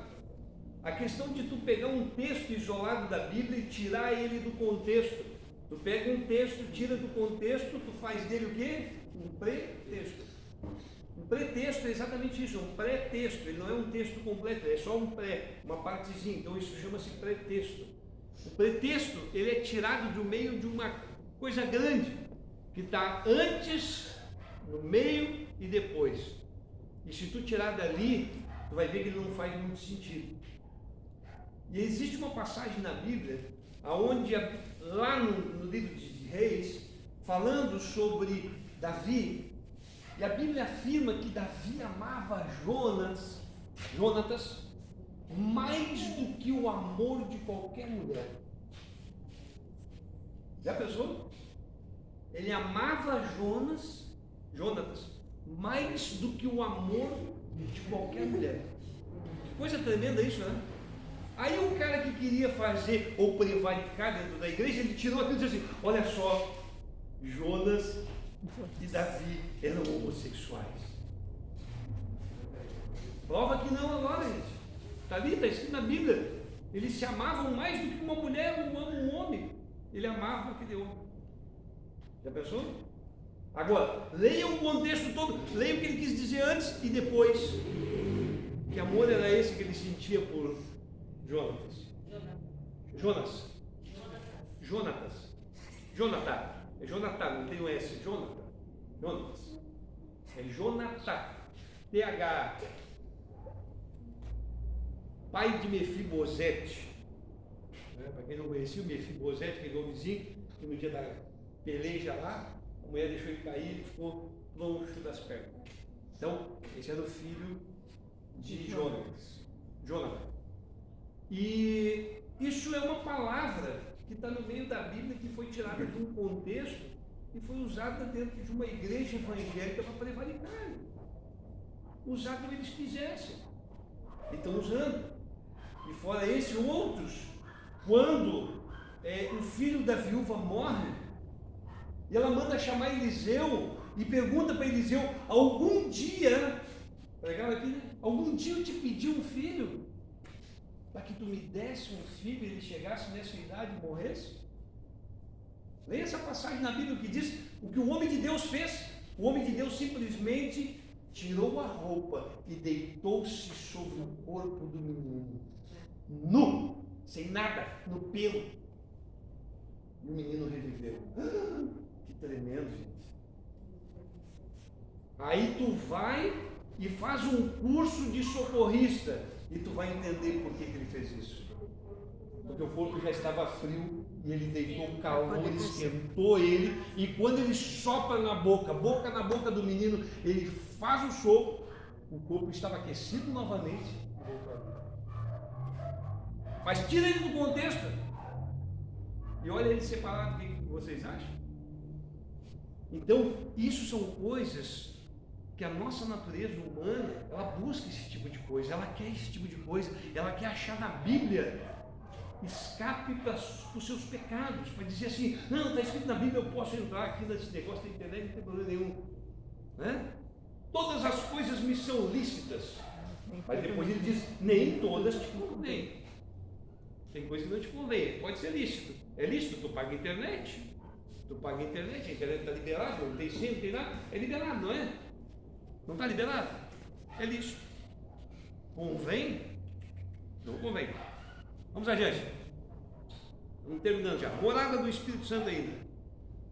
a questão de tu pegar um texto isolado da Bíblia e tirar ele do contexto. Tu pega um texto, tira do contexto, tu faz dele o quê? Um pretexto. Um pretexto é exatamente isso, um pré-texto. Ele não é um texto completo, é só um pré, uma partezinha. Então isso chama-se pretexto. O pretexto, ele é tirado do meio de uma coisa grande, que está antes, no meio e depois. E se tu tirar dali, tu vai ver que ele não faz muito sentido. E existe uma passagem na Bíblia, onde lá no livro de Reis, falando sobre Davi, e a Bíblia afirma que Davi amava Jonatas mais do que o amor de qualquer mulher. Já pensou? Ele amava Jonatas mais do que o amor de qualquer mulher. Que coisa tremenda isso, né? Aí o cara que queria fazer ou prevaricar dentro da igreja, ele tirou aquilo e disse assim: olha só, Jonas e Davi eram homossexuais. Prova que não agora, gente. Está ali, está escrito na Bíblia. Eles se amavam mais do que uma mulher ama um homem. Ele amava aquele homem. Já pensou? Agora, leia o contexto todo, leia o que ele quis dizer antes e depois. Que amor era esse que ele sentia por Jonatas? Jonathan. É Jonathan, não tem o S. Jonatas. É Jonathan. TH. pai de Mefibosete. Para quem não conhecia, o Mefibosete, aquele homenzinho que no dia da peleja lá, a mulher deixou ele cair e ele ficou troncho das pernas. Então, esse era o filho de Jonathan. E isso é uma palavra que está no meio da Bíblia, que foi tirada de um contexto e foi usada dentro de uma igreja evangélica para prevaricar. Usar como eles quisessem. E estão usando. E fora esse, outros, quando o filho da viúva morre, e ela manda chamar Eliseu e pergunta para Eliseu: algum dia, legal aqui, né? Algum dia eu te pedi um filho para que tu me desse um filho e ele chegasse nessa idade e morresse? Leia essa passagem na Bíblia que diz o que o homem de Deus fez. O homem de Deus simplesmente tirou a roupa e deitou-se sobre o corpo do menino, nu, sem nada, no pelo. E o menino reviveu. Que tremendo, gente. Aí tu vai e faz um curso de socorrista e tu vai entender por que ele fez isso. Porque o corpo já estava frio e ele deitou o calor, esquentou ele, e quando ele sopra na boca na boca do menino, ele faz o sopro, o corpo estava aquecido novamente. Mas tira ele do contexto e olha ele separado, o que vocês acham? Então, isso são coisas que a nossa natureza humana, ela busca esse tipo de coisa, ela quer esse tipo de coisa, ela quer achar na Bíblia escape para os seus pecados, para dizer assim: não, está escrito na Bíblia, eu posso entrar aqui nesse negócio da internet, não tem problema nenhum, né? Todas as coisas me são lícitas, mas depois ele diz: nem todas te convêm. Tem coisa que não te convém, pode ser lícito, é lícito, tu paga a internet, a internet está liberada, não tem senha, não tem nada, é liberado, não é? Não está liberado? É lícito. Convém? Não convém. Vamos adiante. Estamos terminando já. Morada do Espírito Santo ainda.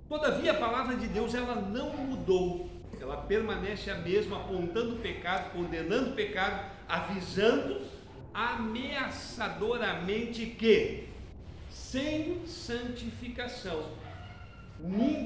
Todavia a palavra de Deus, ela não mudou. Ela permanece a mesma, apontando o pecado, condenando o pecado, avisando ameaçadoramente que sem santificação ninguém